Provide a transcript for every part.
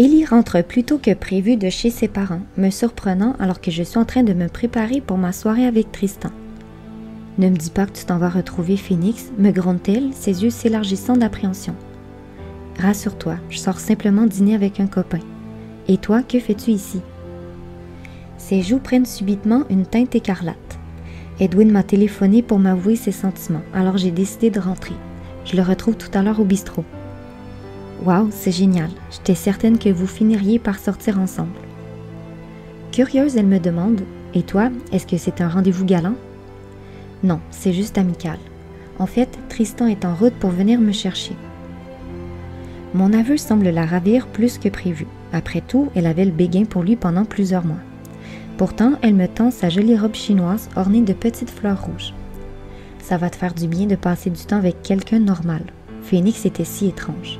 Ellie rentre plus tôt que prévu de chez ses parents, me surprenant alors que je suis en train de me préparer pour ma soirée avec Tristan. « Ne me dis pas que tu t'en vas retrouver Phoenix, me gronde-t-elle, ses yeux s'élargissant d'appréhension. « Rassure-toi, je sors simplement dîner avec un copain. Et toi, que fais-tu ici? » Ses joues prennent subitement une teinte écarlate. Edwin m'a téléphoné pour m'avouer ses sentiments, alors j'ai décidé de rentrer. Je le retrouve tout à l'heure au bistrot. Wow, c'est génial. J'étais certaine que vous finiriez par sortir ensemble. Curieuse, elle me demande, « Et toi, est-ce que c'est un rendez-vous galant? » Non, c'est juste amical. En fait, Tristan est en route pour venir me chercher. Mon aveu semble la ravir plus que prévu. Après tout, elle avait le béguin pour lui pendant plusieurs mois. Pourtant, elle me tend sa jolie robe chinoise ornée de petites fleurs rouges. Ça va te faire du bien de passer du temps avec quelqu'un de normal. Phoenix était si étrange.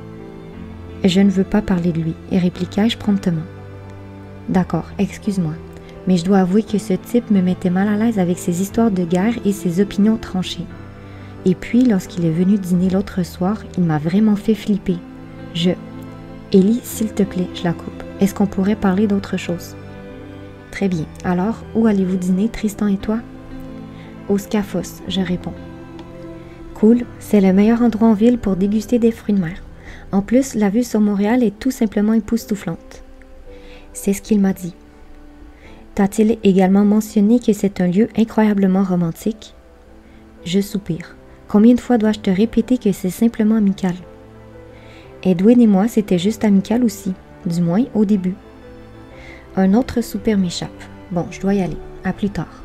Je ne veux pas parler de lui, répliquai-je promptement. D'accord, excuse-moi, mais je dois avouer que ce type me mettait mal à l'aise avec ses histoires de guerre et ses opinions tranchées. Et puis, lorsqu'il est venu dîner l'autre soir, il m'a vraiment fait flipper. Ellie, s'il te plaît, je la coupe. Est-ce qu'on pourrait parler d'autre chose? Très bien. Alors, où allez-vous dîner, Tristan et toi? Au Scaffos, je réponds. Cool, c'est le meilleur endroit en ville pour déguster des fruits de mer. En plus, la vue sur Montréal est tout simplement époustouflante. C'est ce qu'il m'a dit. T'a-t-il également mentionné que c'est un lieu incroyablement romantique? Je soupire. Combien de fois dois-je te répéter que c'est simplement amical? Edwin et moi, c'était juste amical aussi, du moins au début. Un autre soupir m'échappe. Bon, je dois y aller. À plus tard.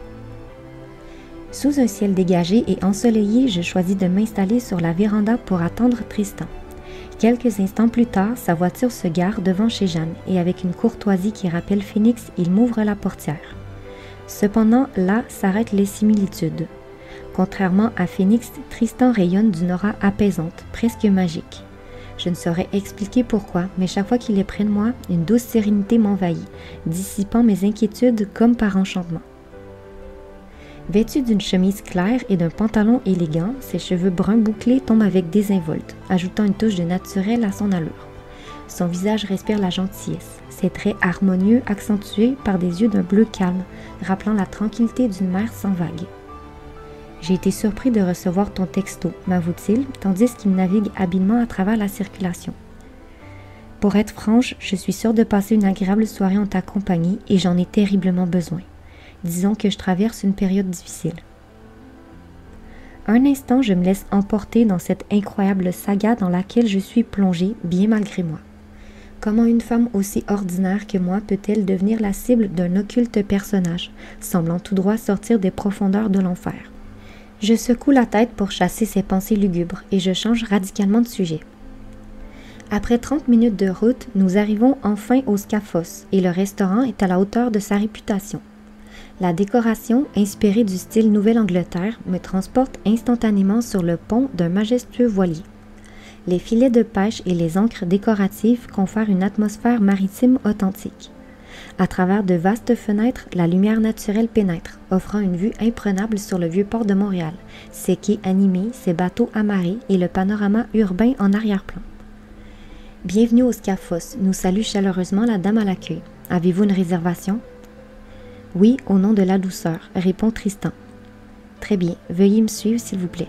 Sous un ciel dégagé et ensoleillé, je choisis de m'installer sur la véranda pour attendre Tristan. Quelques instants plus tard, sa voiture se gare devant chez Jeanne et avec une courtoisie qui rappelle Phoenix, il m'ouvre la portière. Cependant, là s'arrêtent les similitudes. Contrairement à Phoenix, Tristan rayonne d'une aura apaisante, presque magique. Je ne saurais expliquer pourquoi, mais chaque fois qu'il est près de moi, une douce sérénité m'envahit, dissipant mes inquiétudes comme par enchantement. Vêtu d'une chemise claire et d'un pantalon élégant, ses cheveux bruns bouclés tombent avec désinvolte, ajoutant une touche de naturel à son allure. Son visage respire la gentillesse, ses traits harmonieux accentués par des yeux d'un bleu calme, rappelant la tranquillité d'une mer sans vagues. J'ai été surpris de recevoir ton texto, m'avoue-t-il, tandis qu'il navigue habilement à travers la circulation. Pour être franche, je suis sûre de passer une agréable soirée en ta compagnie et j'en ai terriblement besoin. Disons que je traverse une période difficile. Un instant, je me laisse emporter dans cette incroyable saga dans laquelle je suis plongée, bien malgré moi. Comment une femme aussi ordinaire que moi peut-elle devenir la cible d'un occulte personnage, semblant tout droit sortir des profondeurs de l'enfer? Je secoue la tête pour chasser ces pensées lugubres et je change radicalement de sujet. Après 30 minutes de route, nous arrivons enfin au Scaffos et le restaurant est à la hauteur de sa réputation. La décoration, inspirée du style Nouvelle-Angleterre, me transporte instantanément sur le pont d'un majestueux voilier. Les filets de pêche et les ancres décoratives confèrent une atmosphère maritime authentique. À travers de vastes fenêtres, la lumière naturelle pénètre, offrant une vue imprenable sur le vieux port de Montréal, ses quais animés, ses bateaux amarrés et le panorama urbain en arrière-plan. Bienvenue au Scaffos, nous salue chaleureusement la dame à l'accueil. Avez-vous une réservation? Oui, au nom de la douceur, répond Tristan. Très bien, veuillez me suivre s'il vous plaît.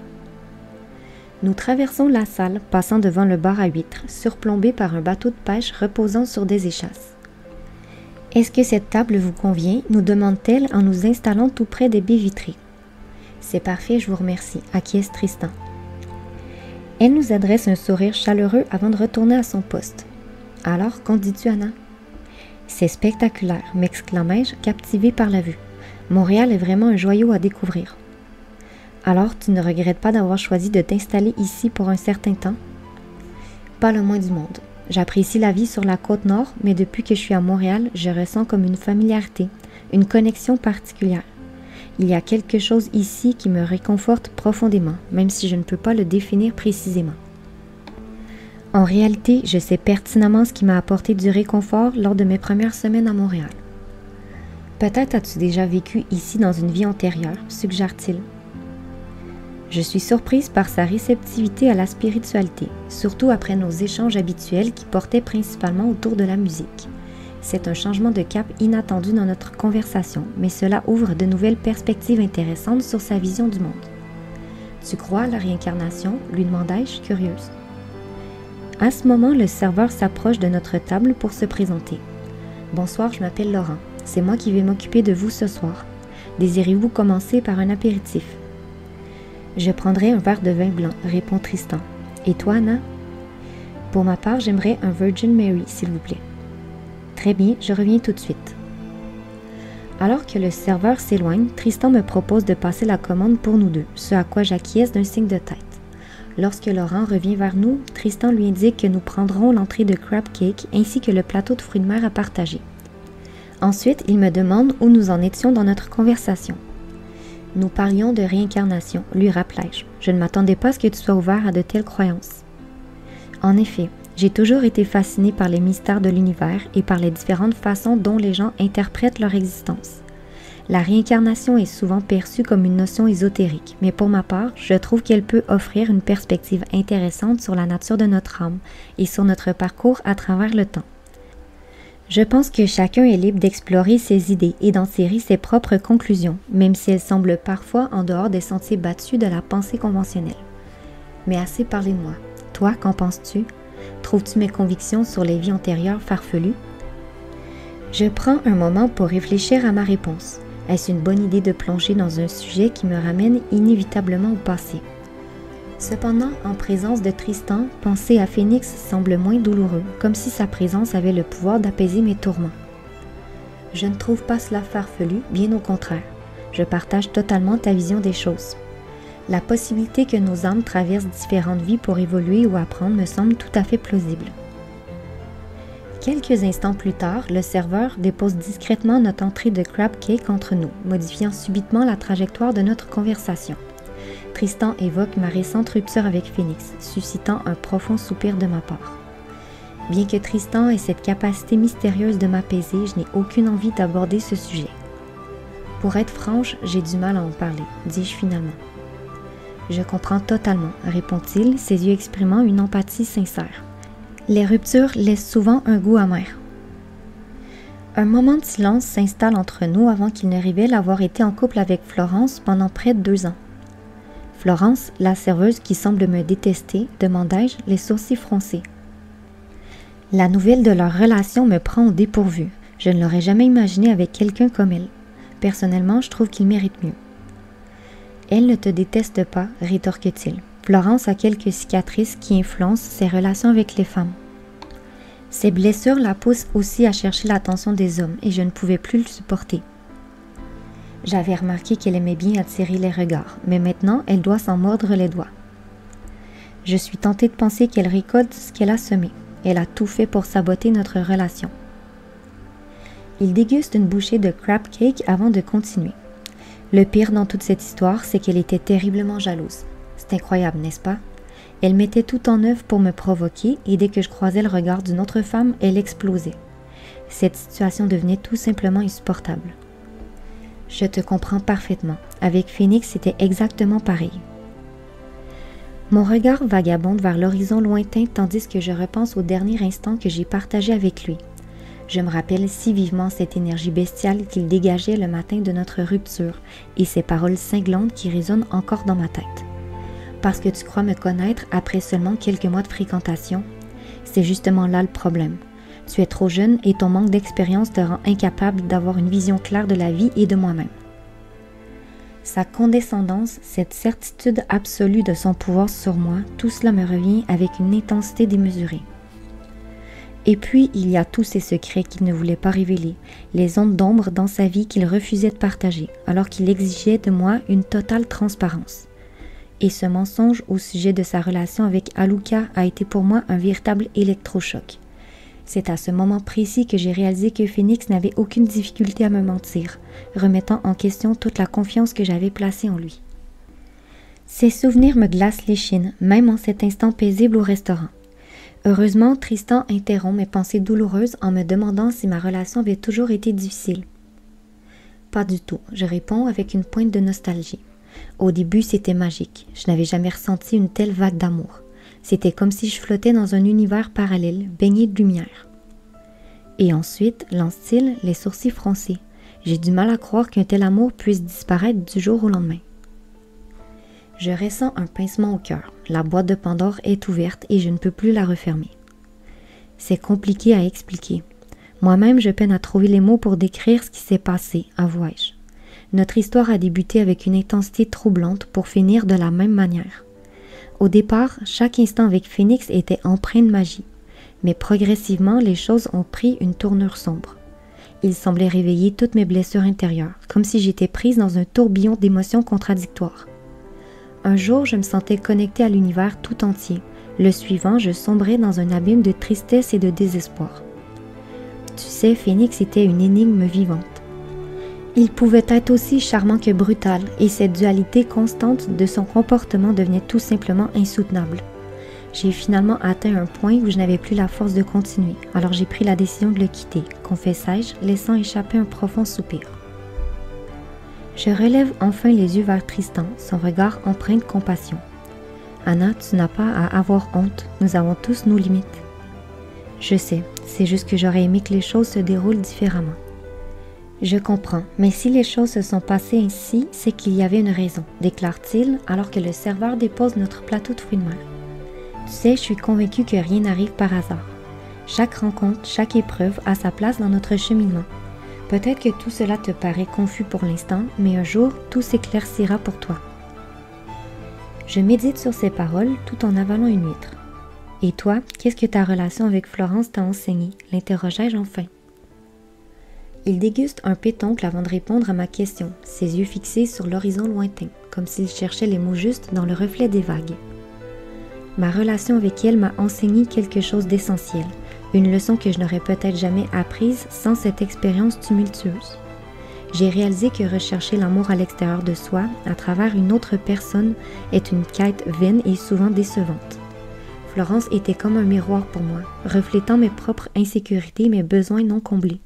Nous traversons la salle, passant devant le bar à huîtres, surplombé par un bateau de pêche reposant sur des échasses. « Est-ce que cette table vous convient ?» nous demande-t-elle en nous installant tout près des baies vitrées. « C'est parfait, je vous remercie », acquiesce Tristan. Elle nous adresse un sourire chaleureux avant de retourner à son poste. « Alors, qu'en dis-tu, Anna ?»« C'est spectaculaire », m'exclamai-je, captivée par la vue. « Montréal est vraiment un joyau à découvrir. » « Alors, tu ne regrettes pas d'avoir choisi de t'installer ici pour un certain temps? » « Pas le moins du monde. J'apprécie la vie sur la côte nord, mais depuis que je suis à Montréal, je ressens comme une familiarité, une connexion particulière. Il y a quelque chose ici qui me réconforte profondément, même si je ne peux pas le définir précisément. En réalité, je sais pertinemment ce qui m'a apporté du réconfort lors de mes premières semaines à Montréal. Peut-être as-tu déjà vécu ici dans une vie antérieure, suggère-t-il. Je suis surprise par sa réceptivité à la spiritualité, surtout après nos échanges habituels qui portaient principalement autour de la musique. C'est un changement de cap inattendu dans notre conversation, mais cela ouvre de nouvelles perspectives intéressantes sur sa vision du monde. « Tu crois à la réincarnation ?» lui demandai-je, curieuse. À ce moment, le serveur s'approche de notre table pour se présenter. « Bonsoir, je m'appelle Laurent. C'est moi qui vais m'occuper de vous ce soir. Désirez-vous commencer par un apéritif? » « Je prendrai un verre de vin blanc, répond Tristan. Et toi, Anna? Pour ma part, j'aimerais un Virgin Mary, s'il vous plaît. Très bien, je reviens tout de suite. Alors que le serveur s'éloigne, Tristan me propose de passer la commande pour nous deux, ce à quoi j'acquiesce d'un signe de tête. Lorsque Laurent revient vers nous, Tristan lui indique que nous prendrons l'entrée de crab cake ainsi que le plateau de fruits de mer à partager. Ensuite, il me demande où nous en étions dans notre conversation. Nous parlions de réincarnation, lui rappelai-je. Je ne m'attendais pas à ce que tu sois ouvert à de telles croyances. En effet, j'ai toujours été fascinée par les mystères de l'univers et par les différentes façons dont les gens interprètent leur existence. La réincarnation est souvent perçue comme une notion ésotérique, mais pour ma part, je trouve qu'elle peut offrir une perspective intéressante sur la nature de notre âme et sur notre parcours à travers le temps. Je pense que chacun est libre d'explorer ses idées et d'en tirer ses propres conclusions, même si elles semblent parfois en dehors des sentiers battus de la pensée conventionnelle. Mais assez parlé de moi. Toi, qu'en penses-tu? Trouves-tu mes convictions sur les vies antérieures farfelues? Je prends un moment pour réfléchir à ma réponse. Est-ce une bonne idée de plonger dans un sujet qui me ramène inévitablement au passé? Cependant, en présence de Tristan, penser à Phoenix semble moins douloureux, comme si sa présence avait le pouvoir d'apaiser mes tourments. Je ne trouve pas cela farfelu, bien au contraire. Je partage totalement ta vision des choses. La possibilité que nos âmes traversent différentes vies pour évoluer ou apprendre me semble tout à fait plausible. Quelques instants plus tard, le serveur dépose discrètement notre entrée de crab cake entre nous, modifiant subitement la trajectoire de notre conversation. Tristan évoque ma récente rupture avec Phoenix, suscitant un profond soupir de ma part. Bien que Tristan ait cette capacité mystérieuse de m'apaiser, je n'ai aucune envie d'aborder ce sujet. Pour être franche, j'ai du mal à en parler, dis-je finalement. Je comprends totalement, répond-il, ses yeux exprimant une empathie sincère. Les ruptures laissent souvent un goût amer. Un moment de silence s'installe entre nous avant qu'il ne révèle avoir été en couple avec Florence pendant près de 2 ans. Florence, la serveuse qui semble me détester, demandai-je, les sourcils froncés. La nouvelle de leur relation me prend au dépourvu. Je ne l'aurais jamais imaginé avec quelqu'un comme elle. Personnellement, je trouve qu'il mérite mieux. Elle ne te déteste pas, rétorque-t-il. Florence a quelques cicatrices qui influencent ses relations avec les femmes. Ses blessures la poussent aussi à chercher l'attention des hommes et je ne pouvais plus le supporter. J'avais remarqué qu'elle aimait bien attirer les regards, mais maintenant elle doit s'en mordre les doigts. Je suis tentée de penser qu'elle récolte ce qu'elle a semé. Elle a tout fait pour saboter notre relation. Il déguste une bouchée de crab cake avant de continuer. Le pire dans toute cette histoire, c'est qu'elle était terriblement jalouse. C'est incroyable, n'est-ce pas? Elle mettait tout en œuvre pour me provoquer et dès que je croisais le regard d'une autre femme, elle explosait. Cette situation devenait tout simplement insupportable. Je te comprends parfaitement. Avec Phoenix, c'était exactement pareil. Mon regard vagabonde vers l'horizon lointain tandis que je repense au dernier instant que j'ai partagé avec lui. Je me rappelle si vivement cette énergie bestiale qu'il dégageait le matin de notre rupture et ces paroles cinglantes qui résonnent encore dans ma tête. Parce que tu crois me connaître après seulement quelques mois de fréquentation, c'est justement là le problème. Tu es trop jeune et ton manque d'expérience te rend incapable d'avoir une vision claire de la vie et de moi-même. Sa condescendance, cette certitude absolue de son pouvoir sur moi, tout cela me revient avec une intensité démesurée. Et puis, il y a tous ces secrets qu'il ne voulait pas révéler, les ondes d'ombre dans sa vie qu'il refusait de partager, alors qu'il exigeait de moi une totale transparence. Et ce mensonge au sujet de sa relation avec Aluka a été pour moi un véritable électrochoc. C'est à ce moment précis que j'ai réalisé que Phoenix n'avait aucune difficulté à me mentir, remettant en question toute la confiance que j'avais placée en lui. Ces souvenirs me glacent l'échine, même en cet instant paisible au restaurant. Heureusement, Tristan interrompt mes pensées douloureuses en me demandant si ma relation avait toujours été difficile. Pas du tout, je réponds avec une pointe de nostalgie. Au début, c'était magique. Je n'avais jamais ressenti une telle vague d'amour. C'était comme si je flottais dans un univers parallèle, baigné de lumière. Et ensuite, lance-t-il, les sourcils froncés. J'ai du mal à croire qu'un tel amour puisse disparaître du jour au lendemain. Je ressens un pincement au cœur. La boîte de Pandore est ouverte et je ne peux plus la refermer. C'est compliqué à expliquer. Moi-même, je peine à trouver les mots pour décrire ce qui s'est passé, avouai-je. Notre histoire a débuté avec une intensité troublante pour finir de la même manière. Au départ, chaque instant avec Phoenix était empreint de magie. Mais progressivement, les choses ont pris une tournure sombre. Il semblait réveiller toutes mes blessures intérieures, comme si j'étais prise dans un tourbillon d'émotions contradictoires. Un jour, je me sentais connectée à l'univers tout entier. Le suivant, je sombrais dans un abîme de tristesse et de désespoir. Tu sais, Phoenix était une énigme vivante. Il pouvait être aussi charmant que brutal, et cette dualité constante de son comportement devenait tout simplement insoutenable. J'ai finalement atteint un point où je n'avais plus la force de continuer, alors j'ai pris la décision de le quitter, confessai-je, laissant échapper un profond soupir. Je relève enfin les yeux vers Tristan, son regard empreint de compassion. « Anna, tu n'as pas à avoir honte, nous avons tous nos limites. » Je sais, c'est juste que j'aurais aimé que les choses se déroulent différemment. Je comprends, mais si les choses se sont passées ainsi, c'est qu'il y avait une raison, déclare-t-il alors que le serveur dépose notre plateau de fruits de mer. Tu sais, je suis convaincue que rien n'arrive par hasard. Chaque rencontre, chaque épreuve a sa place dans notre cheminement. Peut-être que tout cela te paraît confus pour l'instant, mais un jour, tout s'éclaircira pour toi. Je médite sur ces paroles tout en avalant une huître. Et toi, qu'est-ce que ta relation avec Florence t'a enseigné? L'interrogeai-je enfin. Il déguste un pétoncle avant de répondre à ma question, ses yeux fixés sur l'horizon lointain, comme s'il cherchait les mots justes dans le reflet des vagues. Ma relation avec elle m'a enseigné quelque chose d'essentiel, une leçon que je n'aurais peut-être jamais apprise sans cette expérience tumultueuse. J'ai réalisé que rechercher l'amour à l'extérieur de soi, à travers une autre personne, est une quête vaine et souvent décevante. Florence était comme un miroir pour moi, reflétant mes propres insécurités et mes besoins non comblés.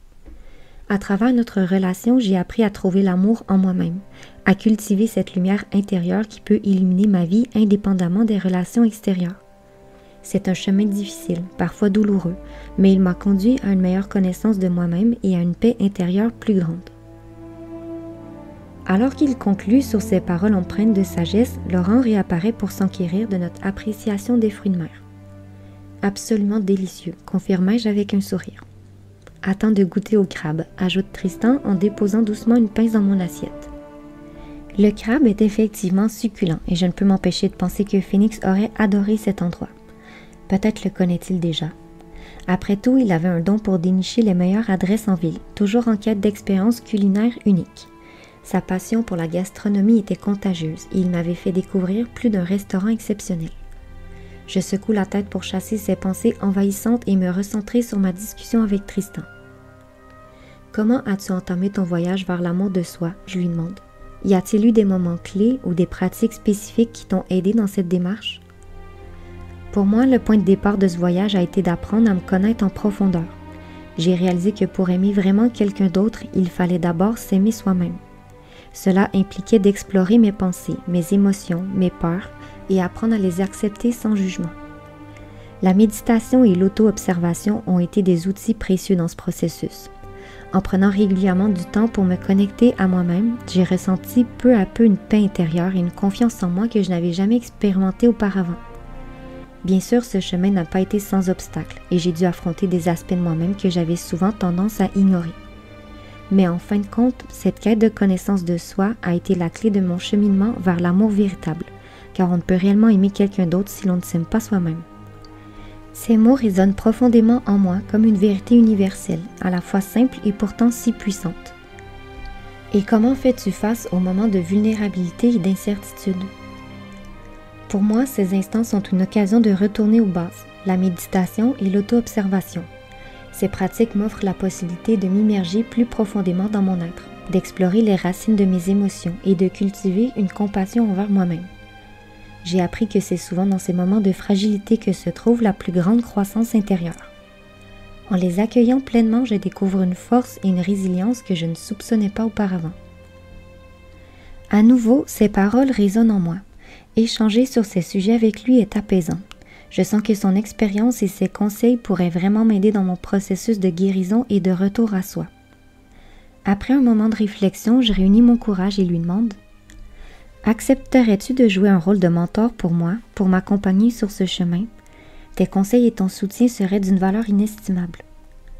À travers notre relation, j'ai appris à trouver l'amour en moi-même, à cultiver cette lumière intérieure qui peut illuminer ma vie indépendamment des relations extérieures. C'est un chemin difficile, parfois douloureux, mais il m'a conduit à une meilleure connaissance de moi-même et à une paix intérieure plus grande. Alors qu'il conclut sur ces paroles empreintes de sagesse, Laurent réapparaît pour s'enquérir de notre appréciation des fruits de mer. Absolument délicieux, confirmai-je avec un sourire. Attends de goûter au crabe, ajoute Tristan en déposant doucement une pince dans mon assiette. Le crabe est effectivement succulent et je ne peux m'empêcher de penser que Phoenix aurait adoré cet endroit. Peut-être le connaît-il déjà. Après tout, il avait un don pour dénicher les meilleures adresses en ville, toujours en quête d'expériences culinaires uniques. Sa passion pour la gastronomie était contagieuse et il m'avait fait découvrir plus d'un restaurant exceptionnel. Je secoue la tête pour chasser ces pensées envahissantes et me recentrer sur ma discussion avec Tristan. « Comment as-tu entamé ton voyage vers l'amour de soi ?» je lui demande. « Y a-t-il eu des moments clés ou des pratiques spécifiques qui t'ont aidé dans cette démarche ?» Pour moi, le point de départ de ce voyage a été d'apprendre à me connaître en profondeur. J'ai réalisé que pour aimer vraiment quelqu'un d'autre, il fallait d'abord s'aimer soi-même. Cela impliquait d'explorer mes pensées, mes émotions, mes peurs et apprendre à les accepter sans jugement. La méditation et l'auto-observation ont été des outils précieux dans ce processus. En prenant régulièrement du temps pour me connecter à moi-même, j'ai ressenti peu à peu une paix intérieure et une confiance en moi que je n'avais jamais expérimentée auparavant. Bien sûr, ce chemin n'a pas été sans obstacles et j'ai dû affronter des aspects de moi-même que j'avais souvent tendance à ignorer. Mais en fin de compte, cette quête de connaissance de soi a été la clé de mon cheminement vers l'amour véritable, car on ne peut réellement aimer quelqu'un d'autre si l'on ne s'aime pas soi-même. Ces mots résonnent profondément en moi comme une vérité universelle, à la fois simple et pourtant si puissante. Et comment fais-tu face aux moments de vulnérabilité et d'incertitude? Pour moi, ces instants sont une occasion de retourner aux bases, la méditation et l'auto-observation. Ces pratiques m'offrent la possibilité de m'immerger plus profondément dans mon être, d'explorer les racines de mes émotions et de cultiver une compassion envers moi-même. J'ai appris que c'est souvent dans ces moments de fragilité que se trouve la plus grande croissance intérieure. En les accueillant pleinement, je découvre une force et une résilience que je ne soupçonnais pas auparavant. À nouveau, ses paroles résonnent en moi. Échanger sur ces sujets avec lui est apaisant. Je sens que son expérience et ses conseils pourraient vraiment m'aider dans mon processus de guérison et de retour à soi. Après un moment de réflexion, je réunis mon courage et lui demande « Accepterais-tu de jouer un rôle de mentor pour moi, pour m'accompagner sur ce chemin? Tes conseils et ton soutien seraient d'une valeur inestimable. »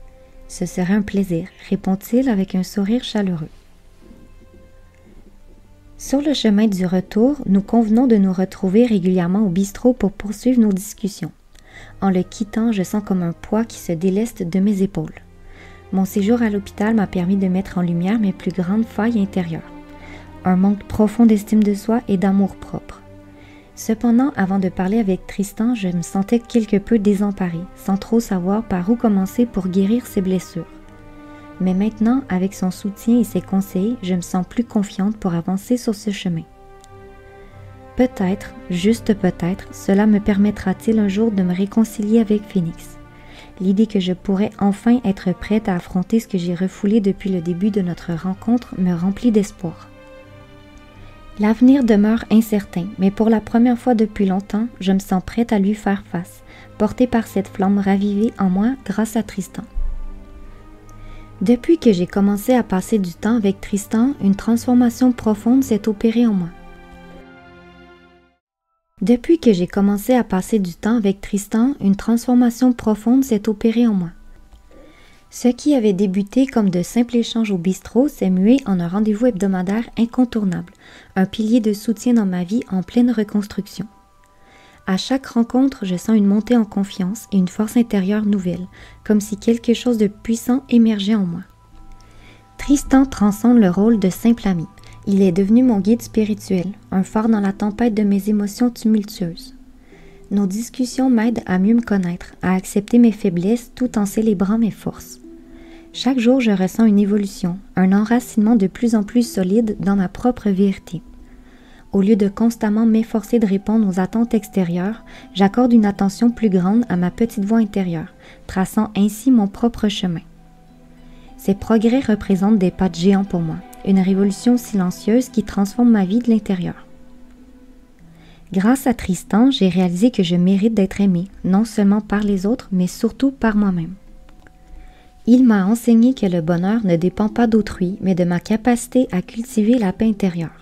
« Ce serait un plaisir, » répond-il avec un sourire chaleureux. Sur le chemin du retour, nous convenons de nous retrouver régulièrement au bistrot pour poursuivre nos discussions. En le quittant, je sens comme un poids qui se déleste de mes épaules. Mon séjour à l'hôpital m'a permis de mettre en lumière mes plus grandes failles intérieures. Un manque profond d'estime de soi et d'amour-propre. Cependant, avant de parler avec Tristan, je me sentais quelque peu désemparée, sans trop savoir par où commencer pour guérir ces blessures. Mais maintenant, avec son soutien et ses conseils, je me sens plus confiante pour avancer sur ce chemin. Peut-être, juste peut-être, cela me permettra-t-il un jour de me réconcilier avec Phoenix. L'idée que je pourrais enfin être prête à affronter ce que j'ai refoulé depuis le début de notre rencontre me remplit d'espoir. L'avenir demeure incertain, mais pour la première fois depuis longtemps, je me sens prête à lui faire face, portée par cette flamme ravivée en moi grâce à Tristan. Depuis que j'ai commencé à passer du temps avec Tristan, une transformation profonde s'est opérée en moi. Depuis que j'ai commencé à passer du temps avec Tristan, une transformation profonde s'est opérée en moi. Ce qui avait débuté comme de simples échanges au bistrot s'est mué en un rendez-vous hebdomadaire incontournable, un pilier de soutien dans ma vie en pleine reconstruction. À chaque rencontre, je sens une montée en confiance et une force intérieure nouvelle, comme si quelque chose de puissant émergeait en moi. Tristan transcende le rôle de simple ami. Il est devenu mon guide spirituel, un phare dans la tempête de mes émotions tumultueuses. Nos discussions m'aident à mieux me connaître, à accepter mes faiblesses tout en célébrant mes forces. Chaque jour, je ressens une évolution, un enracinement de plus en plus solide dans ma propre vérité. Au lieu de constamment m'efforcer de répondre aux attentes extérieures, j'accorde une attention plus grande à ma petite voix intérieure, traçant ainsi mon propre chemin. Ces progrès représentent des pas de géant pour moi, une révolution silencieuse qui transforme ma vie de l'intérieur. Grâce à Tristan, j'ai réalisé que je mérite d'être aimée, non seulement par les autres, mais surtout par moi-même. Il m'a enseigné que le bonheur ne dépend pas d'autrui, mais de ma capacité à cultiver la paix intérieure.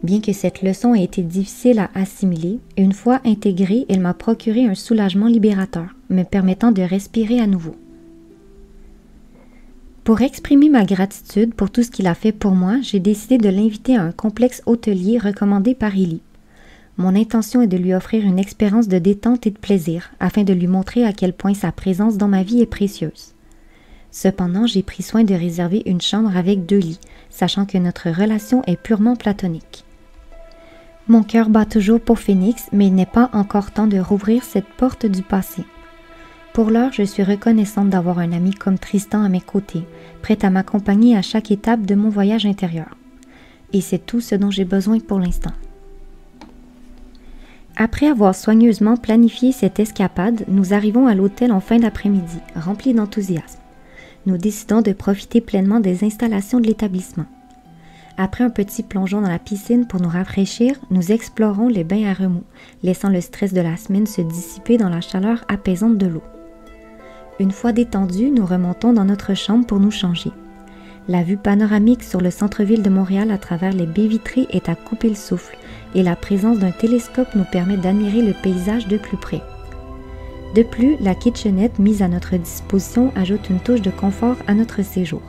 Bien que cette leçon ait été difficile à assimiler, une fois intégrée, elle m'a procuré un soulagement libérateur, me permettant de respirer à nouveau. Pour exprimer ma gratitude pour tout ce qu'il a fait pour moi, j'ai décidé de l'inviter à un complexe hôtelier recommandé par Élie. Mon intention est de lui offrir une expérience de détente et de plaisir, afin de lui montrer à quel point sa présence dans ma vie est précieuse. Cependant, j'ai pris soin de réserver une chambre avec 2 lits, sachant que notre relation est purement platonique. Mon cœur bat toujours pour Phoenix, mais il n'est pas encore temps de rouvrir cette porte du passé. Pour l'heure, je suis reconnaissante d'avoir un ami comme Tristan à mes côtés, prêt à m'accompagner à chaque étape de mon voyage intérieur. Et c'est tout ce dont j'ai besoin pour l'instant. Après avoir soigneusement planifié cette escapade, nous arrivons à l'hôtel en fin d'après-midi, remplis d'enthousiasme. Nous décidons de profiter pleinement des installations de l'établissement. Après un petit plongeon dans la piscine pour nous rafraîchir, nous explorons les bains à remous, laissant le stress de la semaine se dissiper dans la chaleur apaisante de l'eau. Une fois détendus, nous remontons dans notre chambre pour nous changer. La vue panoramique sur le centre-ville de Montréal à travers les baies vitrées est à couper le souffle et la présence d'un télescope nous permet d'admirer le paysage de plus près. De plus, la kitchenette mise à notre disposition ajoute une touche de confort à notre séjour.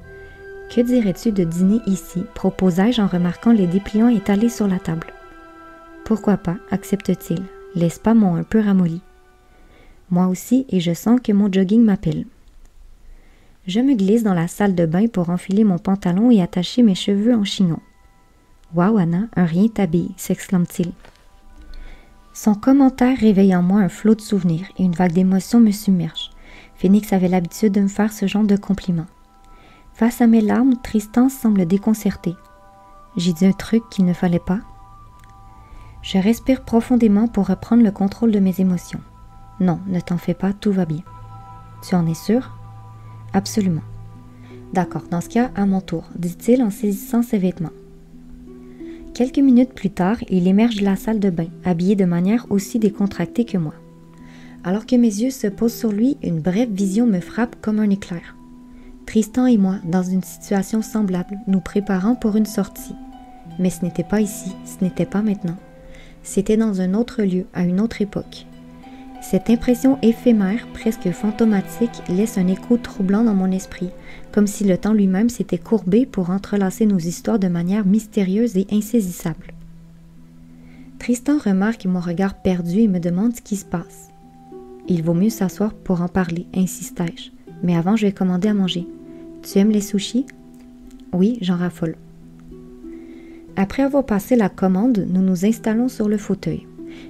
« Que dirais-tu de dîner ici ?» proposai-je en remarquant les dépliants étalés sur la table. « Pourquoi pas ?» accepte-t-il, les pas m'ont un peu ramolli. Moi aussi, et je sens que mon jogging m'appelle. Je me glisse dans la salle de bain pour enfiler mon pantalon et attacher mes cheveux en chignon. « Waouh, Anna, un rien t'habille !» s'exclame-t-il. Son commentaire réveille en moi un flot de souvenirs et une vague d'émotions me submerge. Phoenix avait l'habitude de me faire ce genre de compliments. Face à mes larmes, Tristan semble déconcerté. J'ai dit un truc qu'il ne fallait pas. Je respire profondément pour reprendre le contrôle de mes émotions. Non, ne t'en fais pas, tout va bien. Tu en es sûr? Absolument. D'accord, dans ce cas, à mon tour, dit-il en saisissant ses vêtements. Quelques minutes plus tard, il émerge de la salle de bain, habillé de manière aussi décontractée que moi. Alors que mes yeux se posent sur lui, une brève vision me frappe comme un éclair. Tristan et moi, dans une situation semblable, nous préparant pour une sortie. Mais ce n'était pas ici, ce n'était pas maintenant. C'était dans un autre lieu, à une autre époque. Cette impression éphémère, presque fantomatique, laisse un écho troublant dans mon esprit, comme si le temps lui-même s'était courbé pour entrelacer nos histoires de manière mystérieuse et insaisissable. Tristan remarque mon regard perdu et me demande ce qui se passe. Il vaut mieux s'asseoir pour en parler, insistai-je. Mais avant, je vais commander à manger. Tu aimes les sushis? Oui, j'en raffole. Après avoir passé la commande, nous nous installons sur le fauteuil.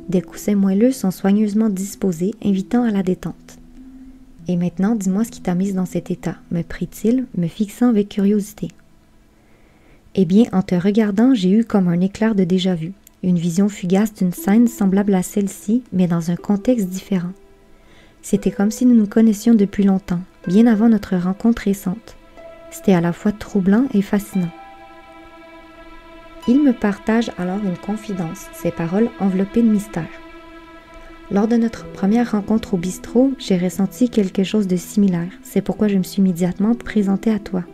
Des coussins moelleux sont soigneusement disposés, invitant à la détente. Et maintenant, dis-moi ce qui t'a mise dans cet état, me prit-il, me fixant avec curiosité. Eh bien, en te regardant, j'ai eu comme un éclair de déjà-vu, une vision fugace d'une scène semblable à celle-ci, mais dans un contexte différent. C'était comme si nous nous connaissions depuis longtemps, bien avant notre rencontre récente. C'était à la fois troublant et fascinant. Il me partage alors une confidence, ses paroles enveloppées de mystère. Lors de notre première rencontre au bistrot, j'ai ressenti quelque chose de similaire. C'est pourquoi je me suis immédiatement présentée à toi.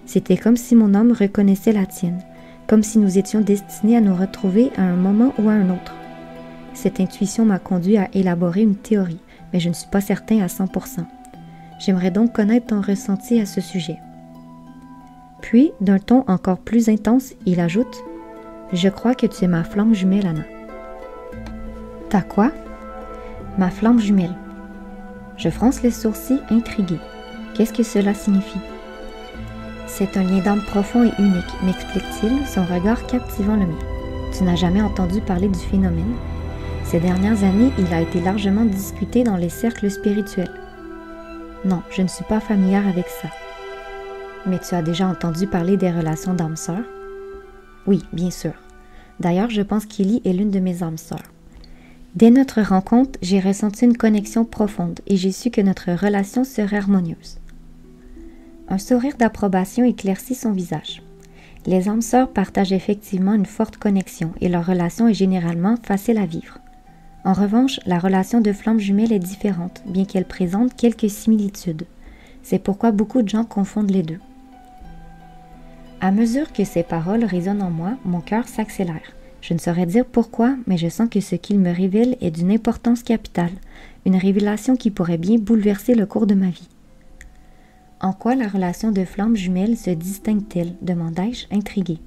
C'était comme si mon âme reconnaissait la tienne, comme si nous étions destinés à nous retrouver à un moment ou à un autre. Cette intuition m'a conduit à élaborer une théorie, mais je ne suis pas certain à 100%. J'aimerais donc connaître ton ressenti à ce sujet. Puis, d'un ton encore plus intense, il ajoute « Je crois que tu es ma flamme jumelle, Anna. » Ta quoi? Ma flamme jumelle. Je fronce les sourcils, intriguée. Qu'est-ce que cela signifie? C'est un lien d'âme profond et unique, m'explique-t-il, son regard captivant le mien. Tu n'as jamais entendu parler du phénomène? Ces dernières années, il a été largement discuté dans les cercles spirituels. Non, je ne suis pas familière avec ça. Mais tu as déjà entendu parler des relations d'âmes sœurs? Oui, bien sûr. D'ailleurs, je pense qu'Illy est l'une de mes âmes sœurs. Dès notre rencontre, j'ai ressenti une connexion profonde et j'ai su que notre relation serait harmonieuse. Un sourire d'approbation éclaircit son visage. Les âmes sœurs partagent effectivement une forte connexion et leur relation est généralement facile à vivre. En revanche, la relation de flamme jumelle est différente, bien qu'elle présente quelques similitudes. C'est pourquoi beaucoup de gens confondent les deux. À mesure que ces paroles résonnent en moi, mon cœur s'accélère. Je ne saurais dire pourquoi, mais je sens que ce qu'il me révèle est d'une importance capitale, une révélation qui pourrait bien bouleverser le cours de ma vie. En quoi la relation de flamme jumelle se distingue-t-elle? Demandai-je, intriguée.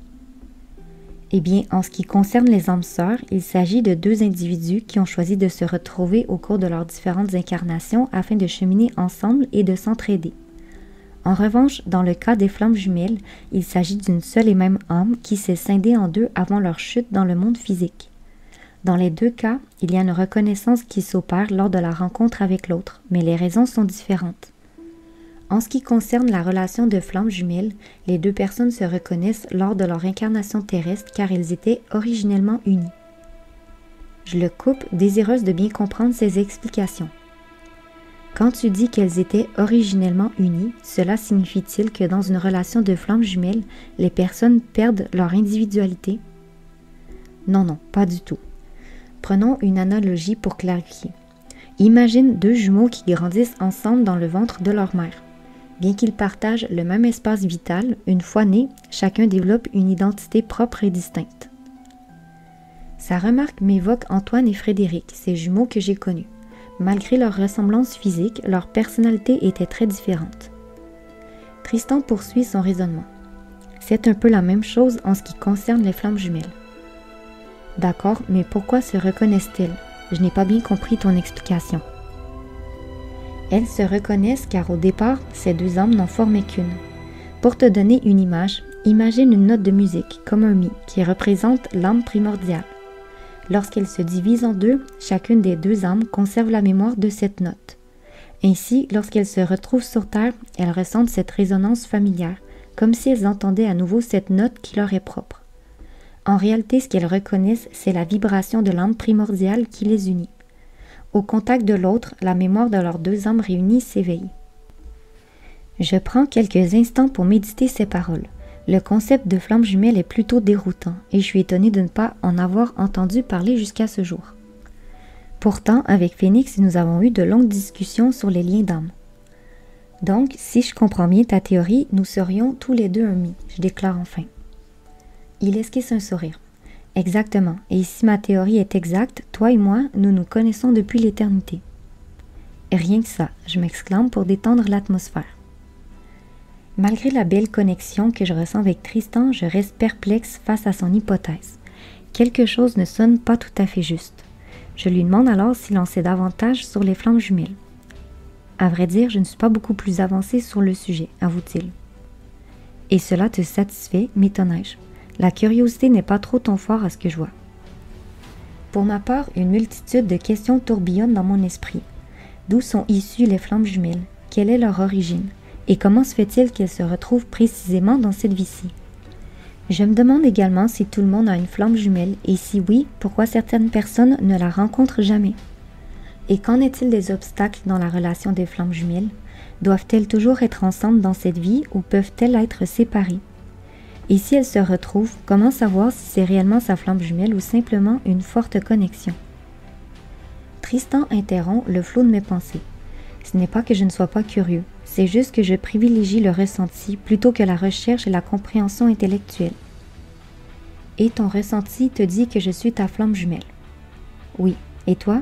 Eh bien, en ce qui concerne les âmes sœurs, il s'agit de deux individus qui ont choisi de se retrouver au cours de leurs différentes incarnations afin de cheminer ensemble et de s'entraider. En revanche, dans le cas des flammes jumelles, il s'agit d'une seule et même âme qui s'est scindée en deux avant leur chute dans le monde physique. Dans les deux cas, il y a une reconnaissance qui s'opère lors de la rencontre avec l'autre, mais les raisons sont différentes. En ce qui concerne la relation de flammes jumelles, les deux personnes se reconnaissent lors de leur incarnation terrestre car ils étaient originellement unis. Je le coupe, désireuse de bien comprendre ses explications. Quand tu dis qu'elles étaient originellement unies, cela signifie-t-il que dans une relation de flammes jumelles, les personnes perdent leur individualité? Non, pas du tout. Prenons une analogie pour clarifier. Imagine deux jumeaux qui grandissent ensemble dans le ventre de leur mère. Bien qu'ils partagent le même espace vital, une fois nés, chacun développe une identité propre et distincte. Sa remarque m'évoque Antoine et Frédéric, ces jumeaux que j'ai connus. Malgré leur ressemblance physique, leur personnalité était très différente. Tristan poursuit son raisonnement. C'est un peu la même chose en ce qui concerne les flammes jumelles. D'accord, mais pourquoi se reconnaissent-elles? Je n'ai pas bien compris ton explication. Elles se reconnaissent car au départ, ces deux âmes n'en formaient qu'une. Pour te donner une image, imagine une note de musique, comme un mi, qui représente l'âme primordiale. Lorsqu'elle se divise en deux, chacune des deux âmes conserve la mémoire de cette note. Ainsi, lorsqu'elles se retrouvent sur Terre, elles ressentent cette résonance familière, comme si elles entendaient à nouveau cette note qui leur est propre. En réalité, ce qu'elles reconnaissent, c'est la vibration de l'âme primordiale qui les unit. Au contact de l'autre, la mémoire de leurs deux âmes réunies s'éveille. Je prends quelques instants pour méditer ces paroles. Le concept de flamme jumelle est plutôt déroutant et je suis étonnée de ne pas en avoir entendu parler jusqu'à ce jour. Pourtant, avec Phoenix, nous avons eu de longues discussions sur les liens d'âme. Donc, si je comprends bien ta théorie, nous serions tous les deux un mi, je déclare enfin. Il esquisse un sourire. Exactement, et si ma théorie est exacte, toi et moi, nous nous connaissons depuis l'éternité. Et rien que ça, je m'exclame pour détendre l'atmosphère. Malgré la belle connexion que je ressens avec Tristan, je reste perplexe face à son hypothèse. Quelque chose ne sonne pas tout à fait juste. Je lui demande alors s'il en sait davantage sur les flammes jumelles. À vrai dire, je ne suis pas beaucoup plus avancée sur le sujet, avoue-t-il. Et cela te satisfait, m'étonnai-je. La curiosité n'est pas trop ton fort à ce que je vois. Pour ma part, une multitude de questions tourbillonnent dans mon esprit. D'où sont issues les flammes jumelles? Quelle est leur origine? Et comment se fait-il qu'elles se retrouvent précisément dans cette vie-ci? Je me demande également si tout le monde a une flamme jumelle et si oui, pourquoi certaines personnes ne la rencontrent jamais. Et qu'en est-il des obstacles dans la relation des flammes jumelles? Doivent-elles toujours être ensemble dans cette vie ou peuvent-elles être séparées? Et si elles se retrouvent, comment savoir si c'est réellement sa flamme jumelle ou simplement une forte connexion? Tristan interrompt le flot de mes pensées. Ce n'est pas que je ne sois pas curieux, c'est juste que je privilégie le ressenti plutôt que la recherche et la compréhension intellectuelle. Et ton ressenti te dit que je suis ta flamme jumelle. Oui, et toi?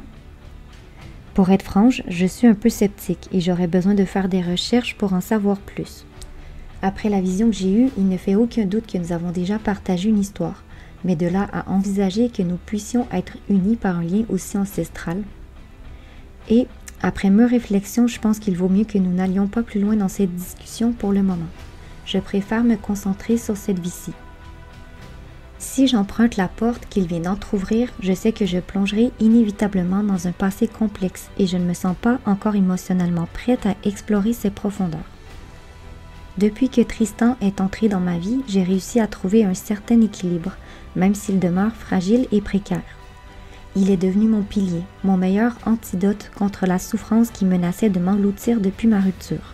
Pour être franche, je suis un peu sceptique et j'aurais besoin de faire des recherches pour en savoir plus. Après la vision que j'ai eue, il ne fait aucun doute que nous avons déjà partagé une histoire, mais de là à envisager que nous puissions être unis par un lien aussi ancestral. Et, après mes réflexions, je pense qu'il vaut mieux que nous n'allions pas plus loin dans cette discussion pour le moment. Je préfère me concentrer sur cette vie-ci. Si j'emprunte la porte qu'il vient d'entrouvrir, je sais que je plongerai inévitablement dans un passé complexe et je ne me sens pas encore émotionnellement prête à explorer ses profondeurs. Depuis que Tristan est entré dans ma vie, j'ai réussi à trouver un certain équilibre, même s'il demeure fragile et précaire. Il est devenu mon pilier, mon meilleur antidote contre la souffrance qui menaçait de m'engloutir depuis ma rupture.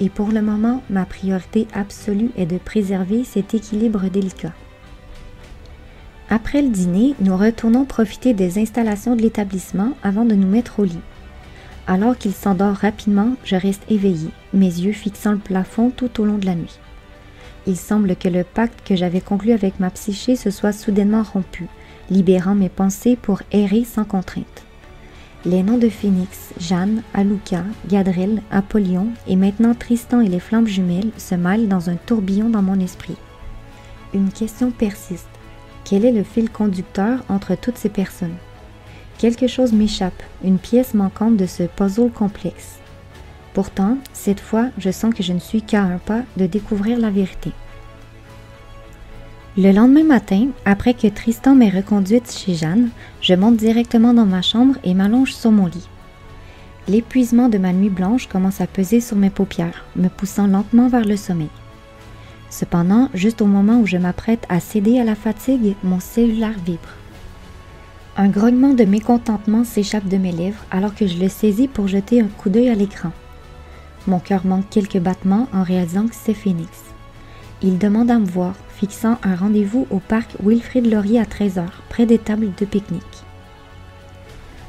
Et pour le moment, ma priorité absolue est de préserver cet équilibre délicat. Après le dîner, nous retournons profiter des installations de l'établissement avant de nous mettre au lit. Alors qu'il s'endort rapidement, je reste éveillée, mes yeux fixant le plafond tout au long de la nuit. Il semble que le pacte que j'avais conclu avec ma psyché se soit soudainement rompu, libérant mes pensées pour errer sans contrainte. Les noms de Phoenix, Jeanne, Aluka, Gadril, Apollyon et maintenant Tristan et les flammes jumelles se mêlent dans un tourbillon dans mon esprit. Une question persiste. Quel est le fil conducteur entre toutes ces personnes? Quelque chose m'échappe, une pièce manquante de ce puzzle complexe. Pourtant, cette fois, je sens que je ne suis qu'à un pas de découvrir la vérité. Le lendemain matin, après que Tristan m'ait reconduite chez Jeanne, je monte directement dans ma chambre et m'allonge sur mon lit. L'épuisement de ma nuit blanche commence à peser sur mes paupières, me poussant lentement vers le sommeil. Cependant, juste au moment où je m'apprête à céder à la fatigue, mon cellulaire vibre. Un grognement de mécontentement s'échappe de mes lèvres alors que je le saisis pour jeter un coup d'œil à l'écran. Mon cœur manque quelques battements en réalisant que c'est Phoenix. Il demande à me voir, fixant un rendez-vous au parc Wilfrid Laurier à 13h, près des tables de pique-nique.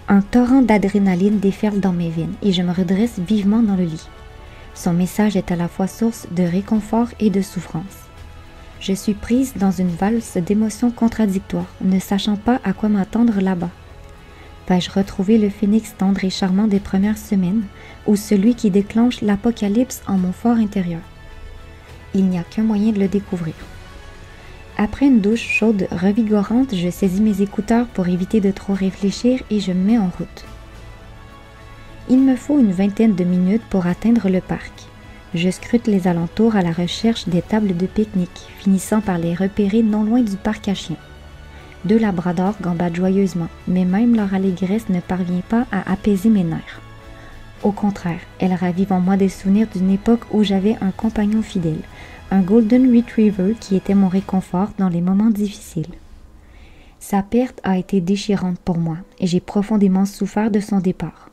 Un torrent d'adrénaline déferle dans mes veines et je me redresse vivement dans le lit. Son message est à la fois source de réconfort et de souffrance. Je suis prise dans une valse d'émotions contradictoires, ne sachant pas à quoi m'attendre là-bas. Vais-je retrouver le Phoenix tendre et charmant des premières semaines, ou celui qui déclenche l'apocalypse en mon fort intérieur? Il n'y a qu'un moyen de le découvrir. Après une douche chaude revigorante, je saisis mes écouteurs pour éviter de trop réfléchir et je me mets en route. Il me faut une vingtaine de minutes pour atteindre le parc. Je scrute les alentours à la recherche des tables de pique-nique, finissant par les repérer non loin du parc à chiens. Deux labradors gambadent joyeusement, mais même leur allégresse ne parvient pas à apaiser mes nerfs. Au contraire, elles ravivent en moi des souvenirs d'une époque où j'avais un compagnon fidèle, un Golden Retriever qui était mon réconfort dans les moments difficiles. Sa perte a été déchirante pour moi et j'ai profondément souffert de son départ.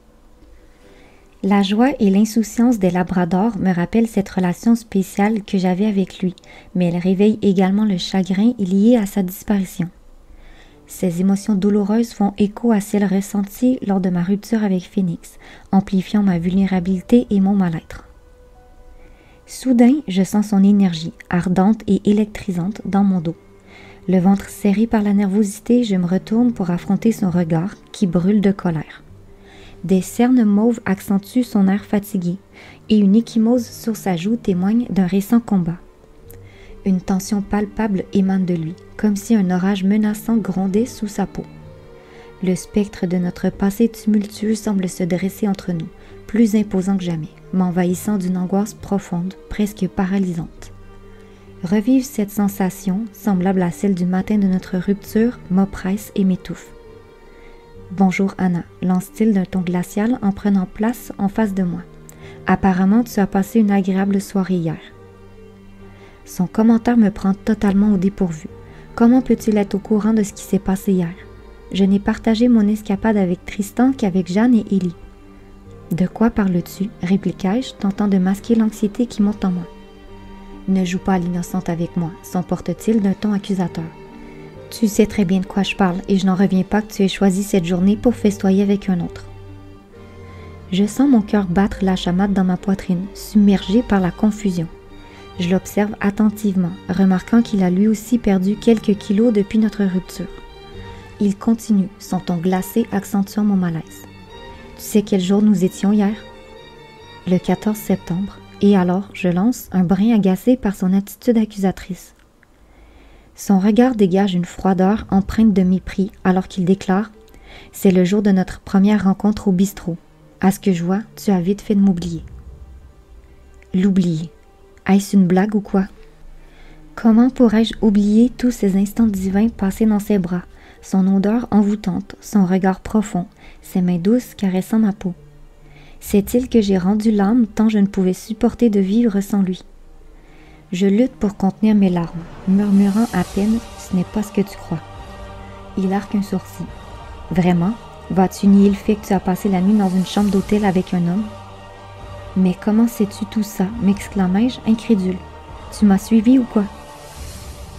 La joie et l'insouciance des labradors me rappellent cette relation spéciale que j'avais avec lui, mais elles réveillent également le chagrin lié à sa disparition. Ces émotions douloureuses font écho à celles ressenties lors de ma rupture avec Phoenix, amplifiant ma vulnérabilité et mon mal-être. Soudain, je sens son énergie, ardente et électrisante, dans mon dos. Le ventre serré par la nervosité, je me retourne pour affronter son regard qui brûle de colère. Des cernes mauves accentuent son air fatigué et une ecchymose sur sa joue témoigne d'un récent combat. Une tension palpable émane de lui, comme si un orage menaçant grondait sous sa peau. Le spectre de notre passé tumultueux semble se dresser entre nous, plus imposant que jamais, m'envahissant d'une angoisse profonde, presque paralysante. Revivre cette sensation, semblable à celle du matin de notre rupture, m'oppresse et m'étouffe. « Bonjour Anna », lance-t-il d'un ton glacial en prenant place en face de moi. « Apparemment, tu as passé une agréable soirée hier. » Son commentaire me prend totalement au dépourvu. Comment peut-il être au courant de ce qui s'est passé hier? Je n'ai partagé mon escapade avec Tristan qu'avec Jeanne et Ellie. « De quoi parles-tu » répliquai-je, tentant de masquer l'anxiété qui monte en moi. « Ne joue pas à l'innocente avec moi » s'emporte-t-il d'un ton accusateur. « Tu sais très bien de quoi je parle et je n'en reviens pas que tu aies choisi cette journée pour festoyer avec un autre. » Je sens mon cœur battre la chamade dans ma poitrine, submergé par la confusion. Je l'observe attentivement, remarquant qu'il a lui aussi perdu quelques kilos depuis notre rupture. Il continue, son ton glacé accentuant mon malaise. « Tu sais quel jour nous étions hier? » « Le 14 septembre. » Et alors, je lance, un brin agacé par son attitude accusatrice. Son regard dégage une froideur empreinte de mépris alors qu'il déclare « C'est le jour de notre première rencontre au bistrot. À ce que je vois, tu as vite fait de m'oublier. » L'oublier. Est-ce une blague ou quoi? Comment pourrais-je oublier tous ces instants divins passés dans ses bras, son odeur envoûtante, son regard profond, ses mains douces caressant ma peau? Sait-il que j'ai rendu l'âme tant je ne pouvais supporter de vivre sans lui? Je lutte pour contenir mes larmes, murmurant à peine « ce n'est pas ce que tu crois ». Il arque un sourcil. « Vraiment? Vas-tu nier le fait que tu as passé la nuit dans une chambre d'hôtel avec un homme? »« Mais comment sais-tu tout ça » m'exclamai-je, incrédule. « Tu m'as suivi ou quoi ?»«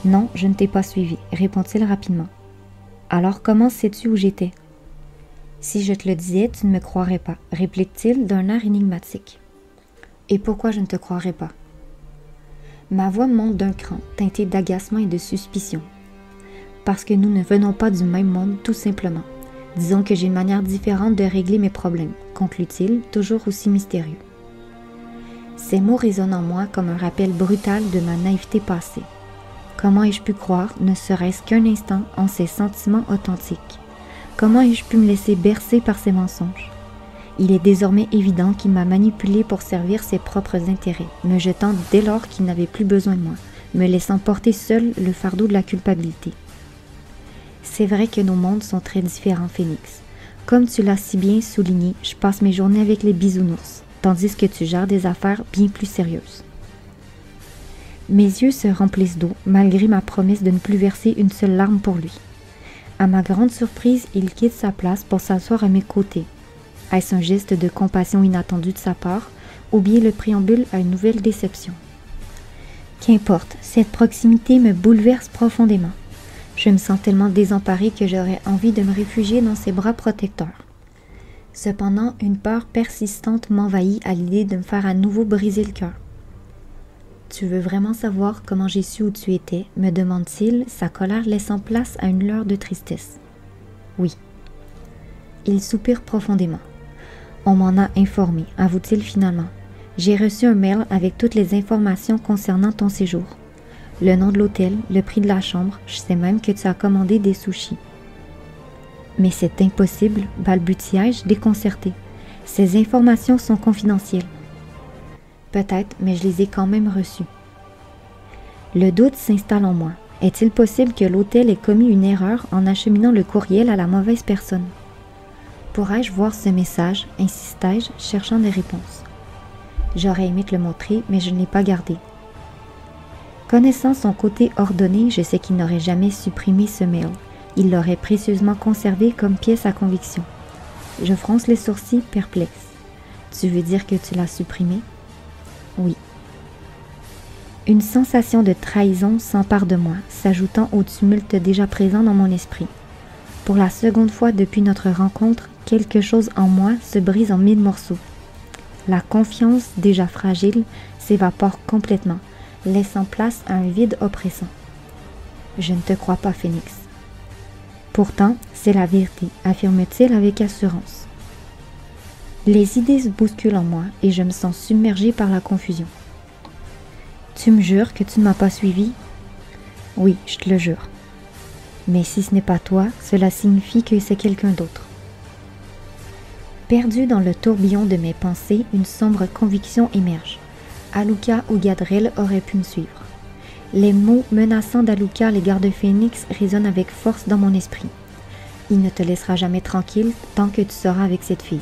Non, je ne t'ai pas suivi » répond-il rapidement. « Alors comment sais-tu où j'étais ?»« Si je te le disais, tu ne me croirais pas » réplique-t-il d'un air énigmatique. « Et pourquoi je ne te croirais pas ?» Ma voix monte d'un cran, teintée d'agacement et de suspicion. « Parce que nous ne venons pas du même monde, tout simplement. Disons que j'ai une manière différente de régler mes problèmes » conclut-il, toujours aussi mystérieux. Ces mots résonnent en moi comme un rappel brutal de ma naïveté passée. Comment ai-je pu croire, ne serait-ce qu'un instant, en ces sentiments authentiques? Comment ai-je pu me laisser bercer par ces mensonges? Il est désormais évident qu'il m'a manipulée pour servir ses propres intérêts, me jetant dès lors qu'il n'avait plus besoin de moi, me laissant porter seul le fardeau de la culpabilité. C'est vrai que nos mondes sont très différents, Phoenix. Comme tu l'as si bien souligné, je passe mes journées avec les bisounours, tandis que tu gères des affaires bien plus sérieuses. Mes yeux se remplissent d'eau, malgré ma promesse de ne plus verser une seule larme pour lui. À ma grande surprise, il quitte sa place pour s'asseoir à mes côtés. Est-ce un geste de compassion inattendu de sa part, ou bien le préambule à une nouvelle déception? Qu'importe, cette proximité me bouleverse profondément. Je me sens tellement désemparée que j'aurais envie de me réfugier dans ses bras protecteurs. Cependant, une peur persistante m'envahit à l'idée de me faire à nouveau briser le cœur. « Tu veux vraiment savoir comment j'ai su où tu étais ?» me demande-t-il, sa colère laissant place à une lueur de tristesse. « Oui. » Il soupire profondément. « On m'en a informé, avoue-t-il finalement. J'ai reçu un mail avec toutes les informations concernant ton séjour. Le nom de l'hôtel, le prix de la chambre, je sais même que tu as commandé des sushis. » « Mais c'est impossible, balbutiai-je déconcerté. Ces informations sont confidentielles. » « Peut-être, mais je les ai quand même reçues. » Le doute s'installe en moi. Est-il possible que l'hôtel ait commis une erreur en acheminant le courriel à la mauvaise personne? Pourrais-je voir ce message, insistai-je, cherchant des réponses. J'aurais aimé te le montrer, mais je ne l'ai pas gardé. Connaissant son côté ordonné, je sais qu'il n'aurait jamais supprimé ce mail. Il l'aurait précieusement conservé comme pièce à conviction. Je fronce les sourcils, perplexe. « Tu veux dire que tu l'as supprimé? Oui. Une sensation de trahison s'empare de moi, s'ajoutant au tumulte déjà présent dans mon esprit. Pour la seconde fois depuis notre rencontre, quelque chose en moi se brise en 1000 morceaux. La confiance, déjà fragile, s'évapore complètement, laissant place à un vide oppressant. Je ne te crois pas, Phoenix. Pourtant, c'est la vérité, affirme-t-il avec assurance. Les idées se bousculent en moi et je me sens submergée par la confusion. Tu me jures que tu ne m'as pas suivi? Oui, je te le jure. Mais si ce n'est pas toi, cela signifie que c'est quelqu'un d'autre. Perdu dans le tourbillon de mes pensées, une sombre conviction émerge. Aluka ou Gadrel auraient pu me suivre. Les mots menaçants d'Aluka à l'égard de Phoenix résonnent avec force dans mon esprit. Il ne te laissera jamais tranquille tant que tu seras avec cette fille.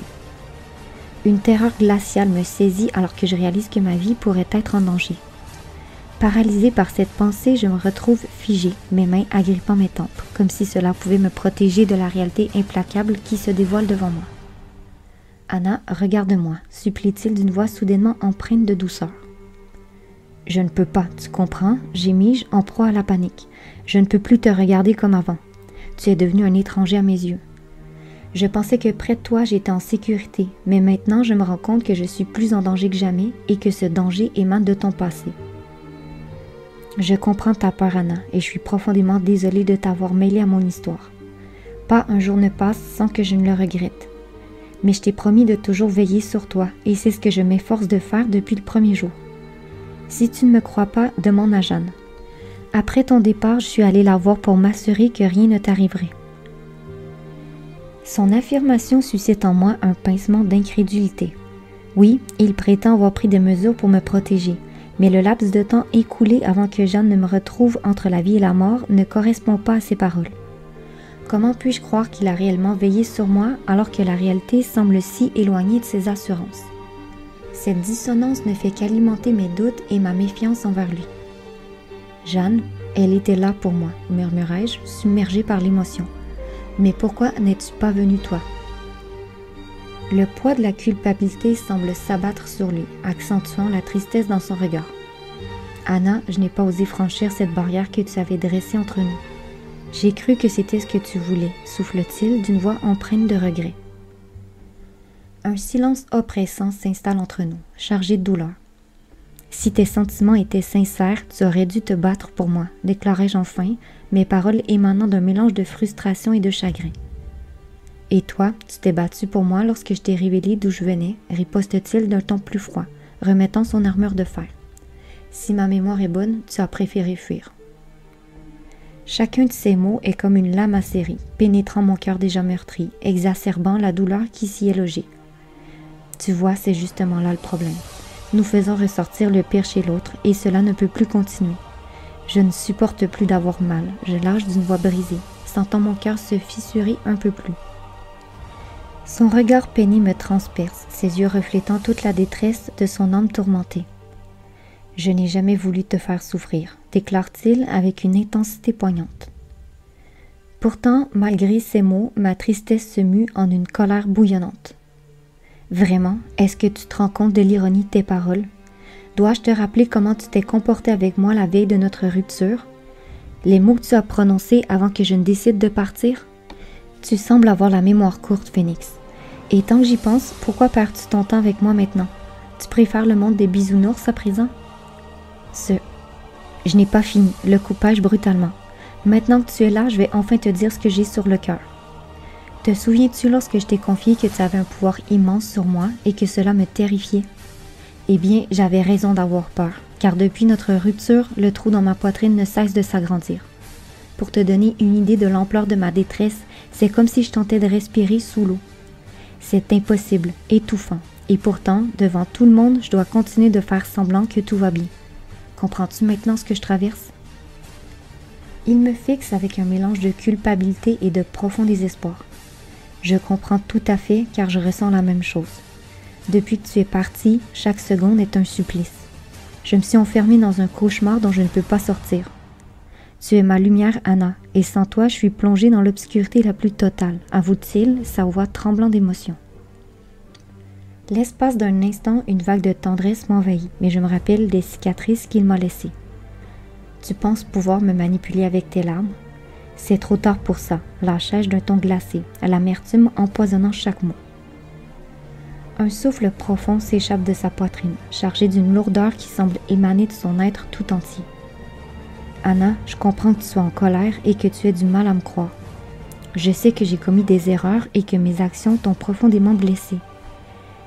Une terreur glaciale me saisit alors que je réalise que ma vie pourrait être en danger. Paralysée par cette pensée, je me retrouve figée, mes mains agrippant mes tempes, comme si cela pouvait me protéger de la réalité implacable qui se dévoile devant moi. Anna, regarde-moi, supplie-t-il d'une voix soudainement empreinte de douceur. Je ne peux pas, tu comprends, gémis-je en proie à la panique. Je ne peux plus te regarder comme avant. Tu es devenu un étranger à mes yeux. Je pensais que près de toi j'étais en sécurité, mais maintenant je me rends compte que je suis plus en danger que jamais et que ce danger émane de ton passé. Je comprends ta peur, Anna, et je suis profondément désolée de t'avoir mêlée à mon histoire. Pas un jour ne passe sans que je ne le regrette. Mais je t'ai promis de toujours veiller sur toi, et c'est ce que je m'efforce de faire depuis le premier jour. Si tu ne me crois pas, demande à Jeanne. Après ton départ, je suis allée la voir pour m'assurer que rien ne t'arriverait. Son affirmation suscite en moi un pincement d'incrédulité. Oui, il prétend avoir pris des mesures pour me protéger, mais le laps de temps écoulé avant que Jeanne ne me retrouve entre la vie et la mort ne correspond pas à ses paroles. Comment puis-je croire qu'il a réellement veillé sur moi alors que la réalité semble si éloignée de ses assurances? Cette dissonance ne fait qu'alimenter mes doutes et ma méfiance envers lui. Jeanne, elle était là pour moi, murmurai-je, submergée par l'émotion. Mais pourquoi n'es-tu pas venue toi? Le poids de la culpabilité semble s'abattre sur lui, accentuant la tristesse dans son regard. Anna, je n'ai pas osé franchir cette barrière que tu avais dressée entre nous. J'ai cru que c'était ce que tu voulais, souffle-t-il d'une voix empreinte de regret. Un silence oppressant s'installe entre nous, chargé de douleur. Si tes sentiments étaient sincères, tu aurais dû te battre pour moi, déclarai-je enfin, mes paroles émanant d'un mélange de frustration et de chagrin. Et toi, tu t'es battu pour moi lorsque je t'ai révélé d'où je venais, riposte-t-il d'un ton plus froid, remettant son armure de fer. Si ma mémoire est bonne, tu as préféré fuir. Chacun de ces mots est comme une lame acérée, pénétrant mon cœur déjà meurtri, exacerbant la douleur qui s'y est logée. Tu vois, c'est justement là le problème. Nous faisons ressortir le pire chez l'autre et cela ne peut plus continuer. Je ne supporte plus d'avoir mal, je lâche d'une voix brisée, sentant mon cœur se fissurer un peu plus. Son regard peiné me transperce, ses yeux reflétant toute la détresse de son âme tourmentée. « Je n'ai jamais voulu te faire souffrir », déclare-t-il avec une intensité poignante. Pourtant, malgré ces mots, ma tristesse se mue en une colère bouillonnante. Vraiment, est-ce que tu te rends compte de l'ironie de tes paroles? Dois-je te rappeler comment tu t'es comporté avec moi la veille de notre rupture? Les mots que tu as prononcés avant que je ne décide de partir? Tu sembles avoir la mémoire courte, Phoenix. Et tant que j'y pense, pourquoi perds-tu ton temps avec moi maintenant? Tu préfères le monde des bisounours à présent? Je n'ai pas fini, le coupage brutalement. Maintenant que tu es là, je vais enfin te dire ce que j'ai sur le cœur. Te souviens-tu lorsque je t'ai confié que tu avais un pouvoir immense sur moi et que cela me terrifiait? Eh bien, j'avais raison d'avoir peur, car depuis notre rupture, le trou dans ma poitrine ne cesse de s'agrandir. Pour te donner une idée de l'ampleur de ma détresse, c'est comme si je tentais de respirer sous l'eau. C'est impossible, étouffant, et pourtant, devant tout le monde, je dois continuer de faire semblant que tout va bien. Comprends-tu maintenant ce que je traverse? Il me fixe avec un mélange de culpabilité et de profond désespoir. Je comprends tout à fait car je ressens la même chose. Depuis que tu es parti, chaque seconde est un supplice. Je me suis enfermée dans un cauchemar dont je ne peux pas sortir. Tu es ma lumière, Anna, et sans toi, je suis plongée dans l'obscurité la plus totale, avoue-t-il, sa voix tremblant d'émotion. L'espace d'un instant, une vague de tendresse m'envahit, mais je me rappelle des cicatrices qu'il m'a laissées. Tu penses pouvoir me manipuler avec tes larmes? C'est trop tard pour ça, lâchai-je d'un ton glacé, à l'amertume empoisonnant chaque mot. Un souffle profond s'échappe de sa poitrine, chargé d'une lourdeur qui semble émaner de son être tout entier. Anna, je comprends que tu sois en colère et que tu aies du mal à me croire. Je sais que j'ai commis des erreurs et que mes actions t'ont profondément blessée.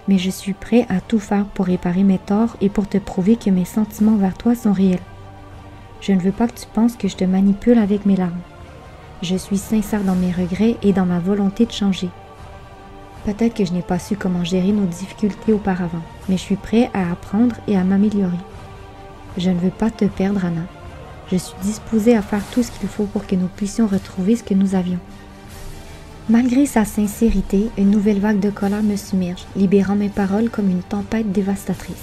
Mais je suis prêt à tout faire pour réparer mes torts et pour te prouver que mes sentiments vers toi sont réels. Je ne veux pas que tu penses que je te manipule avec mes larmes. Je suis sincère dans mes regrets et dans ma volonté de changer. Peut-être que je n'ai pas su comment gérer nos difficultés auparavant, mais je suis prêt à apprendre et à m'améliorer. Je ne veux pas te perdre, Anna. Je suis disposée à faire tout ce qu'il faut pour que nous puissions retrouver ce que nous avions. Malgré sa sincérité, une nouvelle vague de colère me submerge, libérant mes paroles comme une tempête dévastatrice.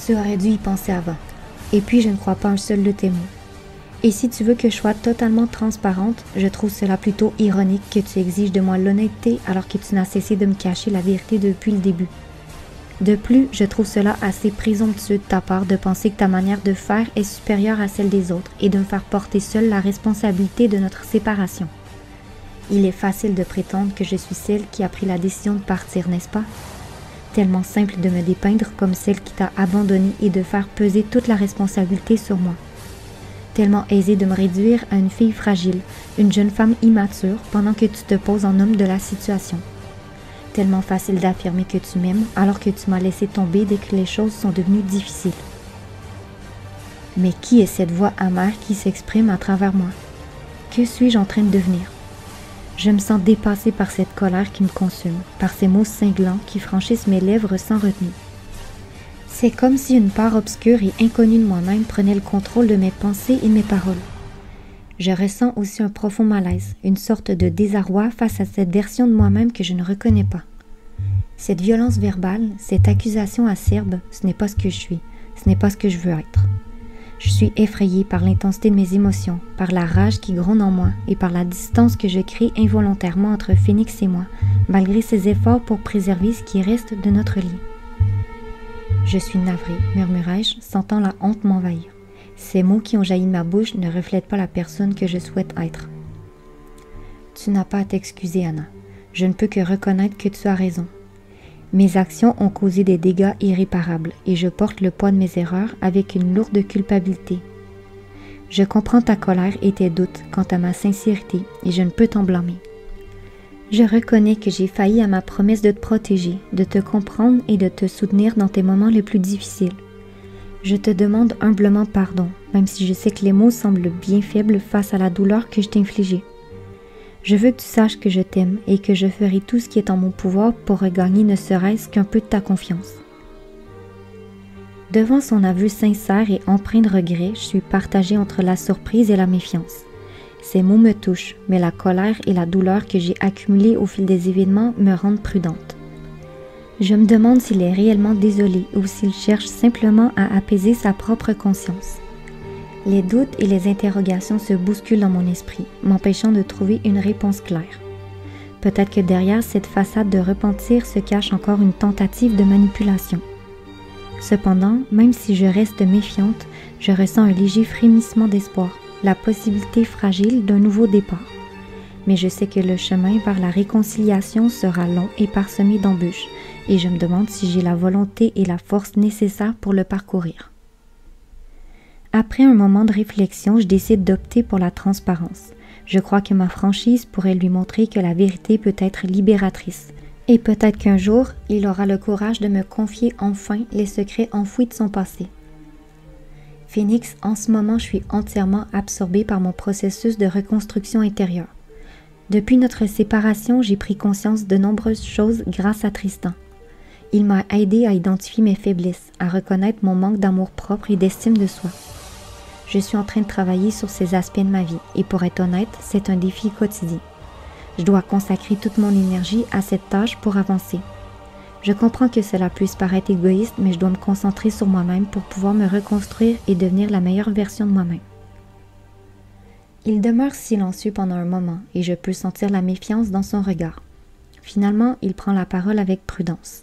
Tu aurais dû y penser avant. Et puis je ne crois pas un seul de tes mots. Et si tu veux que je sois totalement transparente, je trouve cela plutôt ironique que tu exiges de moi l'honnêteté alors que tu n'as cessé de me cacher la vérité depuis le début. De plus, je trouve cela assez présomptueux de ta part de penser que ta manière de faire est supérieure à celle des autres et de me faire porter seule la responsabilité de notre séparation. Il est facile de prétendre que je suis celle qui a pris la décision de partir, n'est-ce pas? Tellement simple de me dépeindre comme celle qui t'a abandonnée et de faire peser toute la responsabilité sur moi. Tellement aisé de me réduire à une fille fragile, une jeune femme immature, pendant que tu te poses en homme de la situation. Tellement facile d'affirmer que tu m'aimes alors que tu m'as laissé tomber dès que les choses sont devenues difficiles. Mais qui est cette voix amère qui s'exprime à travers moi? Que suis-je en train de devenir? Je me sens dépassée par cette colère qui me consume, par ces mots cinglants qui franchissent mes lèvres sans retenue. C'est comme si une part obscure et inconnue de moi-même prenait le contrôle de mes pensées et mes paroles. Je ressens aussi un profond malaise, une sorte de désarroi face à cette version de moi-même que je ne reconnais pas. Cette violence verbale, cette accusation acerbe, ce n'est pas ce que je suis, ce n'est pas ce que je veux être. Je suis effrayée par l'intensité de mes émotions, par la rage qui gronde en moi et par la distance que je crée involontairement entre Phoenix et moi, malgré ses efforts pour préserver ce qui reste de notre lien. Je suis navrée, murmurai-je, sentant la honte m'envahir. Ces mots qui ont jailli de ma bouche ne reflètent pas la personne que je souhaite être. Tu n'as pas à t'excuser, Anna. Je ne peux que reconnaître que tu as raison. Mes actions ont causé des dégâts irréparables et je porte le poids de mes erreurs avec une lourde culpabilité. Je comprends ta colère et tes doutes quant à ma sincérité et je ne peux t'en blâmer. Je reconnais que j'ai failli à ma promesse de te protéger, de te comprendre et de te soutenir dans tes moments les plus difficiles. Je te demande humblement pardon, même si je sais que les mots semblent bien faibles face à la douleur que je t'ai infligée. Je veux que tu saches que je t'aime et que je ferai tout ce qui est en mon pouvoir pour regagner ne serait-ce qu'un peu de ta confiance. Devant son aveu sincère et empreint de regret, je suis partagée entre la surprise et la méfiance. Ces mots me touchent, mais la colère et la douleur que j'ai accumulées au fil des événements me rendent prudente. Je me demande s'il est réellement désolé ou s'il cherche simplement à apaiser sa propre conscience. Les doutes et les interrogations se bousculent dans mon esprit, m'empêchant de trouver une réponse claire. Peut-être que derrière cette façade de repentir se cache encore une tentative de manipulation. Cependant, même si je reste méfiante, je ressens un léger frémissement d'espoir, la possibilité fragile d'un nouveau départ. Mais je sais que le chemin vers la réconciliation sera long et parsemé d'embûches, et je me demande si j'ai la volonté et la force nécessaires pour le parcourir. Après un moment de réflexion, je décide d'opter pour la transparence. Je crois que ma franchise pourrait lui montrer que la vérité peut être libératrice. Et peut-être qu'un jour, il aura le courage de me confier enfin les secrets enfouis de son passé. Phoenix, en ce moment, je suis entièrement absorbée par mon processus de reconstruction intérieure. Depuis notre séparation, j'ai pris conscience de nombreuses choses grâce à Tristan. Il m'a aidé à identifier mes faiblesses, à reconnaître mon manque d'amour-propre et d'estime de soi. Je suis en train de travailler sur ces aspects de ma vie et pour être honnête, c'est un défi quotidien. Je dois consacrer toute mon énergie à cette tâche pour avancer. Je comprends que cela puisse paraître égoïste, mais je dois me concentrer sur moi-même pour pouvoir me reconstruire et devenir la meilleure version de moi-même. Il demeure silencieux pendant un moment et je peux sentir la méfiance dans son regard. Finalement, il prend la parole avec prudence.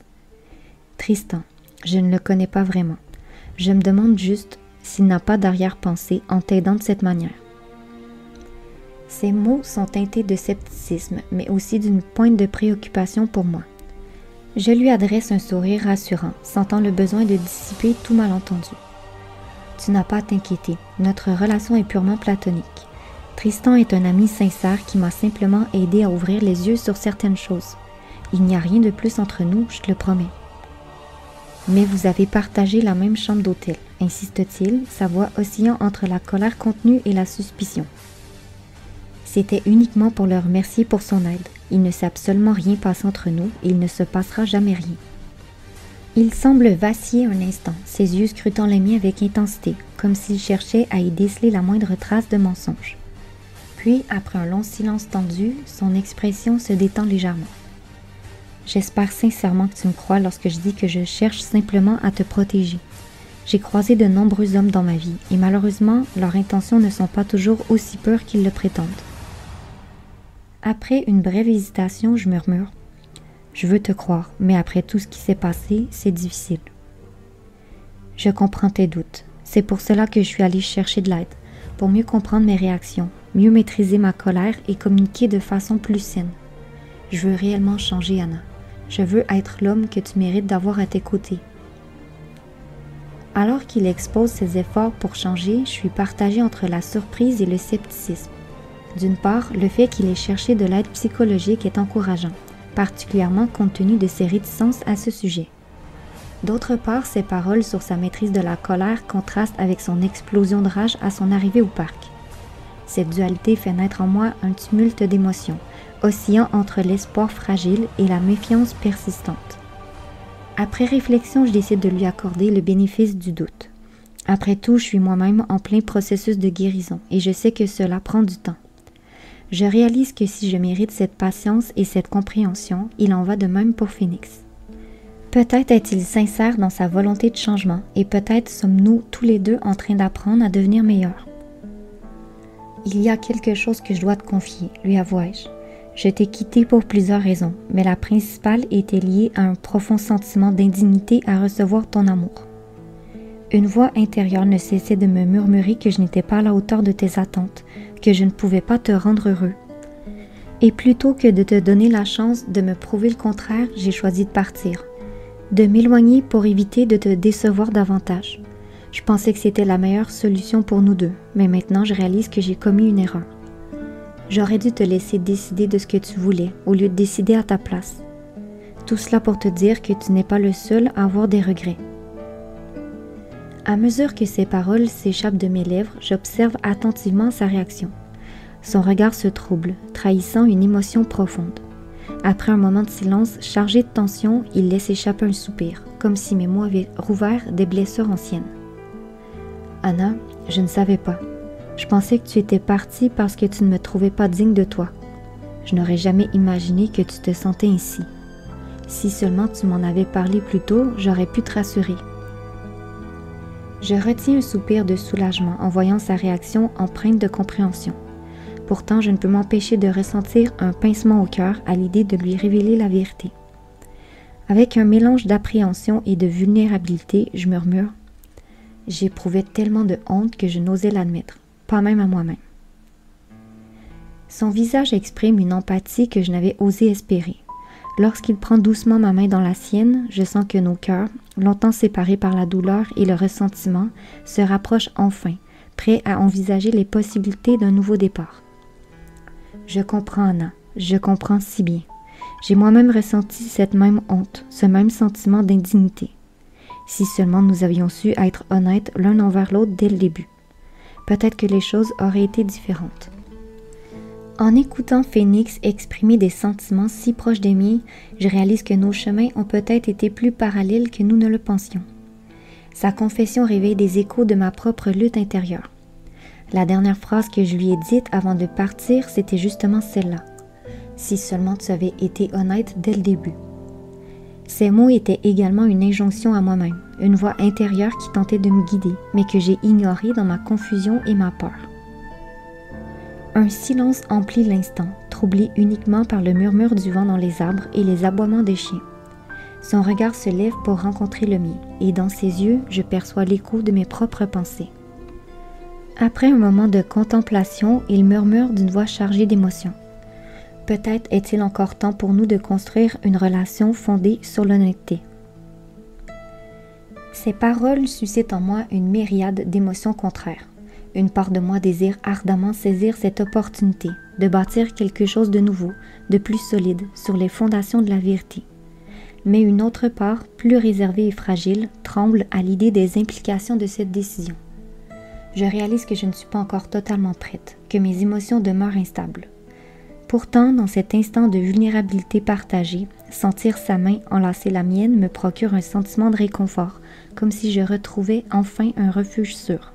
Tristan, je ne le connais pas vraiment. Je me demande juste s'il n'a pas d'arrière-pensée en t'aidant de cette manière. » Ces mots sont teintés de scepticisme, mais aussi d'une pointe de préoccupation pour moi. Je lui adresse un sourire rassurant, sentant le besoin de dissiper tout malentendu. « Tu n'as pas à t'inquiéter, notre relation est purement platonique. Tristan est un ami sincère qui m'a simplement aidé à ouvrir les yeux sur certaines choses. Il n'y a rien de plus entre nous, je te le promets. » « Mais vous avez partagé la même chambre d'hôtel, insiste-t-il, sa voix oscillant entre la colère contenue et la suspicion. C'était uniquement pour le remercier pour son aide. Il ne s'est absolument rien passé entre nous et il ne se passera jamais rien. Il semble vaciller un instant, ses yeux scrutant les miens avec intensité, comme s'il cherchait à y déceler la moindre trace de mensonge. Puis, après un long silence tendu, son expression se détend légèrement. J'espère sincèrement que tu me crois lorsque je dis que je cherche simplement à te protéger. J'ai croisé de nombreux hommes dans ma vie et malheureusement, leurs intentions ne sont pas toujours aussi pures qu'ils le prétendent. Après une brève hésitation, je murmure « Je veux te croire, mais après tout ce qui s'est passé, c'est difficile. » Je comprends tes doutes. C'est pour cela que je suis allée chercher de l'aide, pour mieux comprendre mes réactions, mieux maîtriser ma colère et communiquer de façon plus saine. Je veux réellement changer, Anna. Je veux être l'homme que tu mérites d'avoir à tes côtés. Alors qu'il expose ses efforts pour changer, je suis partagée entre la surprise et le scepticisme. D'une part, le fait qu'il ait cherché de l'aide psychologique est encourageant, particulièrement compte tenu de ses réticences à ce sujet. D'autre part, ses paroles sur sa maîtrise de la colère contrastent avec son explosion de rage à son arrivée au parc. Cette dualité fait naître en moi un tumulte d'émotions, oscillant entre l'espoir fragile et la méfiance persistante. Après réflexion, je décide de lui accorder le bénéfice du doute. Après tout, je suis moi-même en plein processus de guérison et je sais que cela prend du temps. Je réalise que si je mérite cette patience et cette compréhension, il en va de même pour Phoenix. Peut-être est-il sincère dans sa volonté de changement et peut-être sommes-nous tous les deux en train d'apprendre à devenir meilleurs. Il y a quelque chose que je dois te confier, lui avouai-je. Je t'ai quitté pour plusieurs raisons, mais la principale était liée à un profond sentiment d'indignité à recevoir ton amour. Une voix intérieure ne cessait de me murmurer que je n'étais pas à la hauteur de tes attentes, que je ne pouvais pas te rendre heureux. Et plutôt que de te donner la chance de me prouver le contraire, j'ai choisi de partir, de m'éloigner pour éviter de te décevoir davantage. Je pensais que c'était la meilleure solution pour nous deux, mais maintenant je réalise que j'ai commis une erreur. J'aurais dû te laisser décider de ce que tu voulais, au lieu de décider à ta place. Tout cela pour te dire que tu n'es pas le seul à avoir des regrets. À mesure que ces paroles s'échappent de mes lèvres, j'observe attentivement sa réaction. Son regard se trouble, trahissant une émotion profonde. Après un moment de silence chargé de tension, il laisse échapper un soupir, comme si mes mots avaient rouvert des blessures anciennes. « Anna, je ne savais pas. Je pensais que tu étais partie parce que tu ne me trouvais pas digne de toi. Je n'aurais jamais imaginé que tu te sentais ainsi. Si seulement tu m'en avais parlé plus tôt, j'aurais pu te rassurer. » Je retiens un soupir de soulagement en voyant sa réaction empreinte de compréhension. Pourtant, je ne peux m'empêcher de ressentir un pincement au cœur à l'idée de lui révéler la vérité. Avec un mélange d'appréhension et de vulnérabilité, je murmure « J'éprouvais tellement de honte que je n'osais l'admettre, pas même à moi-même. » Son visage exprime une empathie que je n'avais osé espérer. Lorsqu'il prend doucement ma main dans la sienne, je sens que nos cœurs, longtemps séparés par la douleur et le ressentiment, se rapprochent enfin, prêts à envisager les possibilités d'un nouveau départ. Je comprends, Anna, je comprends si bien. J'ai moi-même ressenti cette même honte, ce même sentiment d'indignité. Si seulement nous avions su être honnêtes l'un envers l'autre dès le début. Peut-être que les choses auraient été différentes. En écoutant Phoenix exprimer des sentiments si proches des miens, je réalise que nos chemins ont peut-être été plus parallèles que nous ne le pensions. Sa confession réveille des échos de ma propre lutte intérieure. La dernière phrase que je lui ai dite avant de partir, c'était justement celle-là. « Si seulement tu avais été honnête dès le début. » Ces mots étaient également une injonction à moi-même, une voix intérieure qui tentait de me guider, mais que j'ai ignorée dans ma confusion et ma peur. Un silence emplit l'instant, troublé uniquement par le murmure du vent dans les arbres et les aboiements des chiens. Son regard se lève pour rencontrer le mien, et dans ses yeux, je perçois l'écho de mes propres pensées. Après un moment de contemplation, il murmure d'une voix chargée d'émotion. Peut-être est-il encore temps pour nous de construire une relation fondée sur l'honnêteté. Ces paroles suscitent en moi une myriade d'émotions contraires. Une part de moi désire ardemment saisir cette opportunité de bâtir quelque chose de nouveau, de plus solide, sur les fondations de la vérité. Mais une autre part, plus réservée et fragile, tremble à l'idée des implications de cette décision. Je réalise que je ne suis pas encore totalement prête, que mes émotions demeurent instables. Pourtant, dans cet instant de vulnérabilité partagée, sentir sa main enlacer la mienne me procure un sentiment de réconfort, comme si je retrouvais enfin un refuge sûr.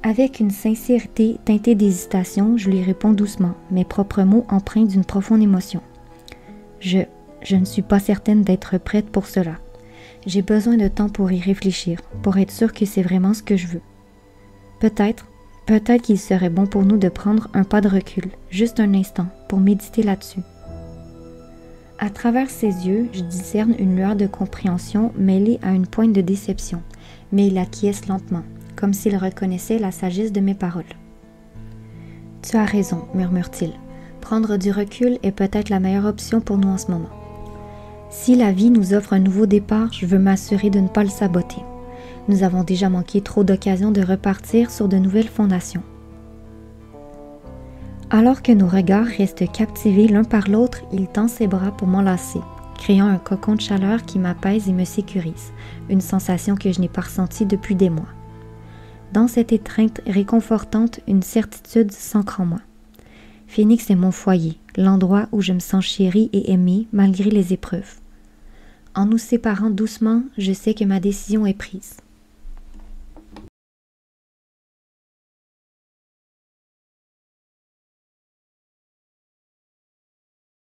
Avec une sincérité teintée d'hésitation, je lui réponds doucement, mes propres mots empreints d'une profonde émotion. Je ne suis pas certaine d'être prête pour cela. J'ai besoin de temps pour y réfléchir, pour être sûre que c'est vraiment ce que je veux. Peut-être qu'il serait bon pour nous de prendre un pas de recul, juste un instant, pour méditer là-dessus. À travers ses yeux, je discerne une lueur de compréhension mêlée à une pointe de déception, mais il acquiesce lentement, comme s'il reconnaissait la sagesse de mes paroles. « Tu as raison, murmure-t-il. Prendre du recul est peut-être la meilleure option pour nous en ce moment. Si la vie nous offre un nouveau départ, je veux m'assurer de ne pas le saboter. Nous avons déjà manqué trop d'occasions de repartir sur de nouvelles fondations. » Alors que nos regards restent captivés l'un par l'autre, il tend ses bras pour m'enlacer, créant un cocon de chaleur qui m'apaise et me sécurise, une sensation que je n'ai pas ressentie depuis des mois. Dans cette étreinte réconfortante, une certitude s'ancre en moi. Phoenix est mon foyer, l'endroit où je me sens chérie et aimée malgré les épreuves. En nous séparant doucement, je sais que ma décision est prise.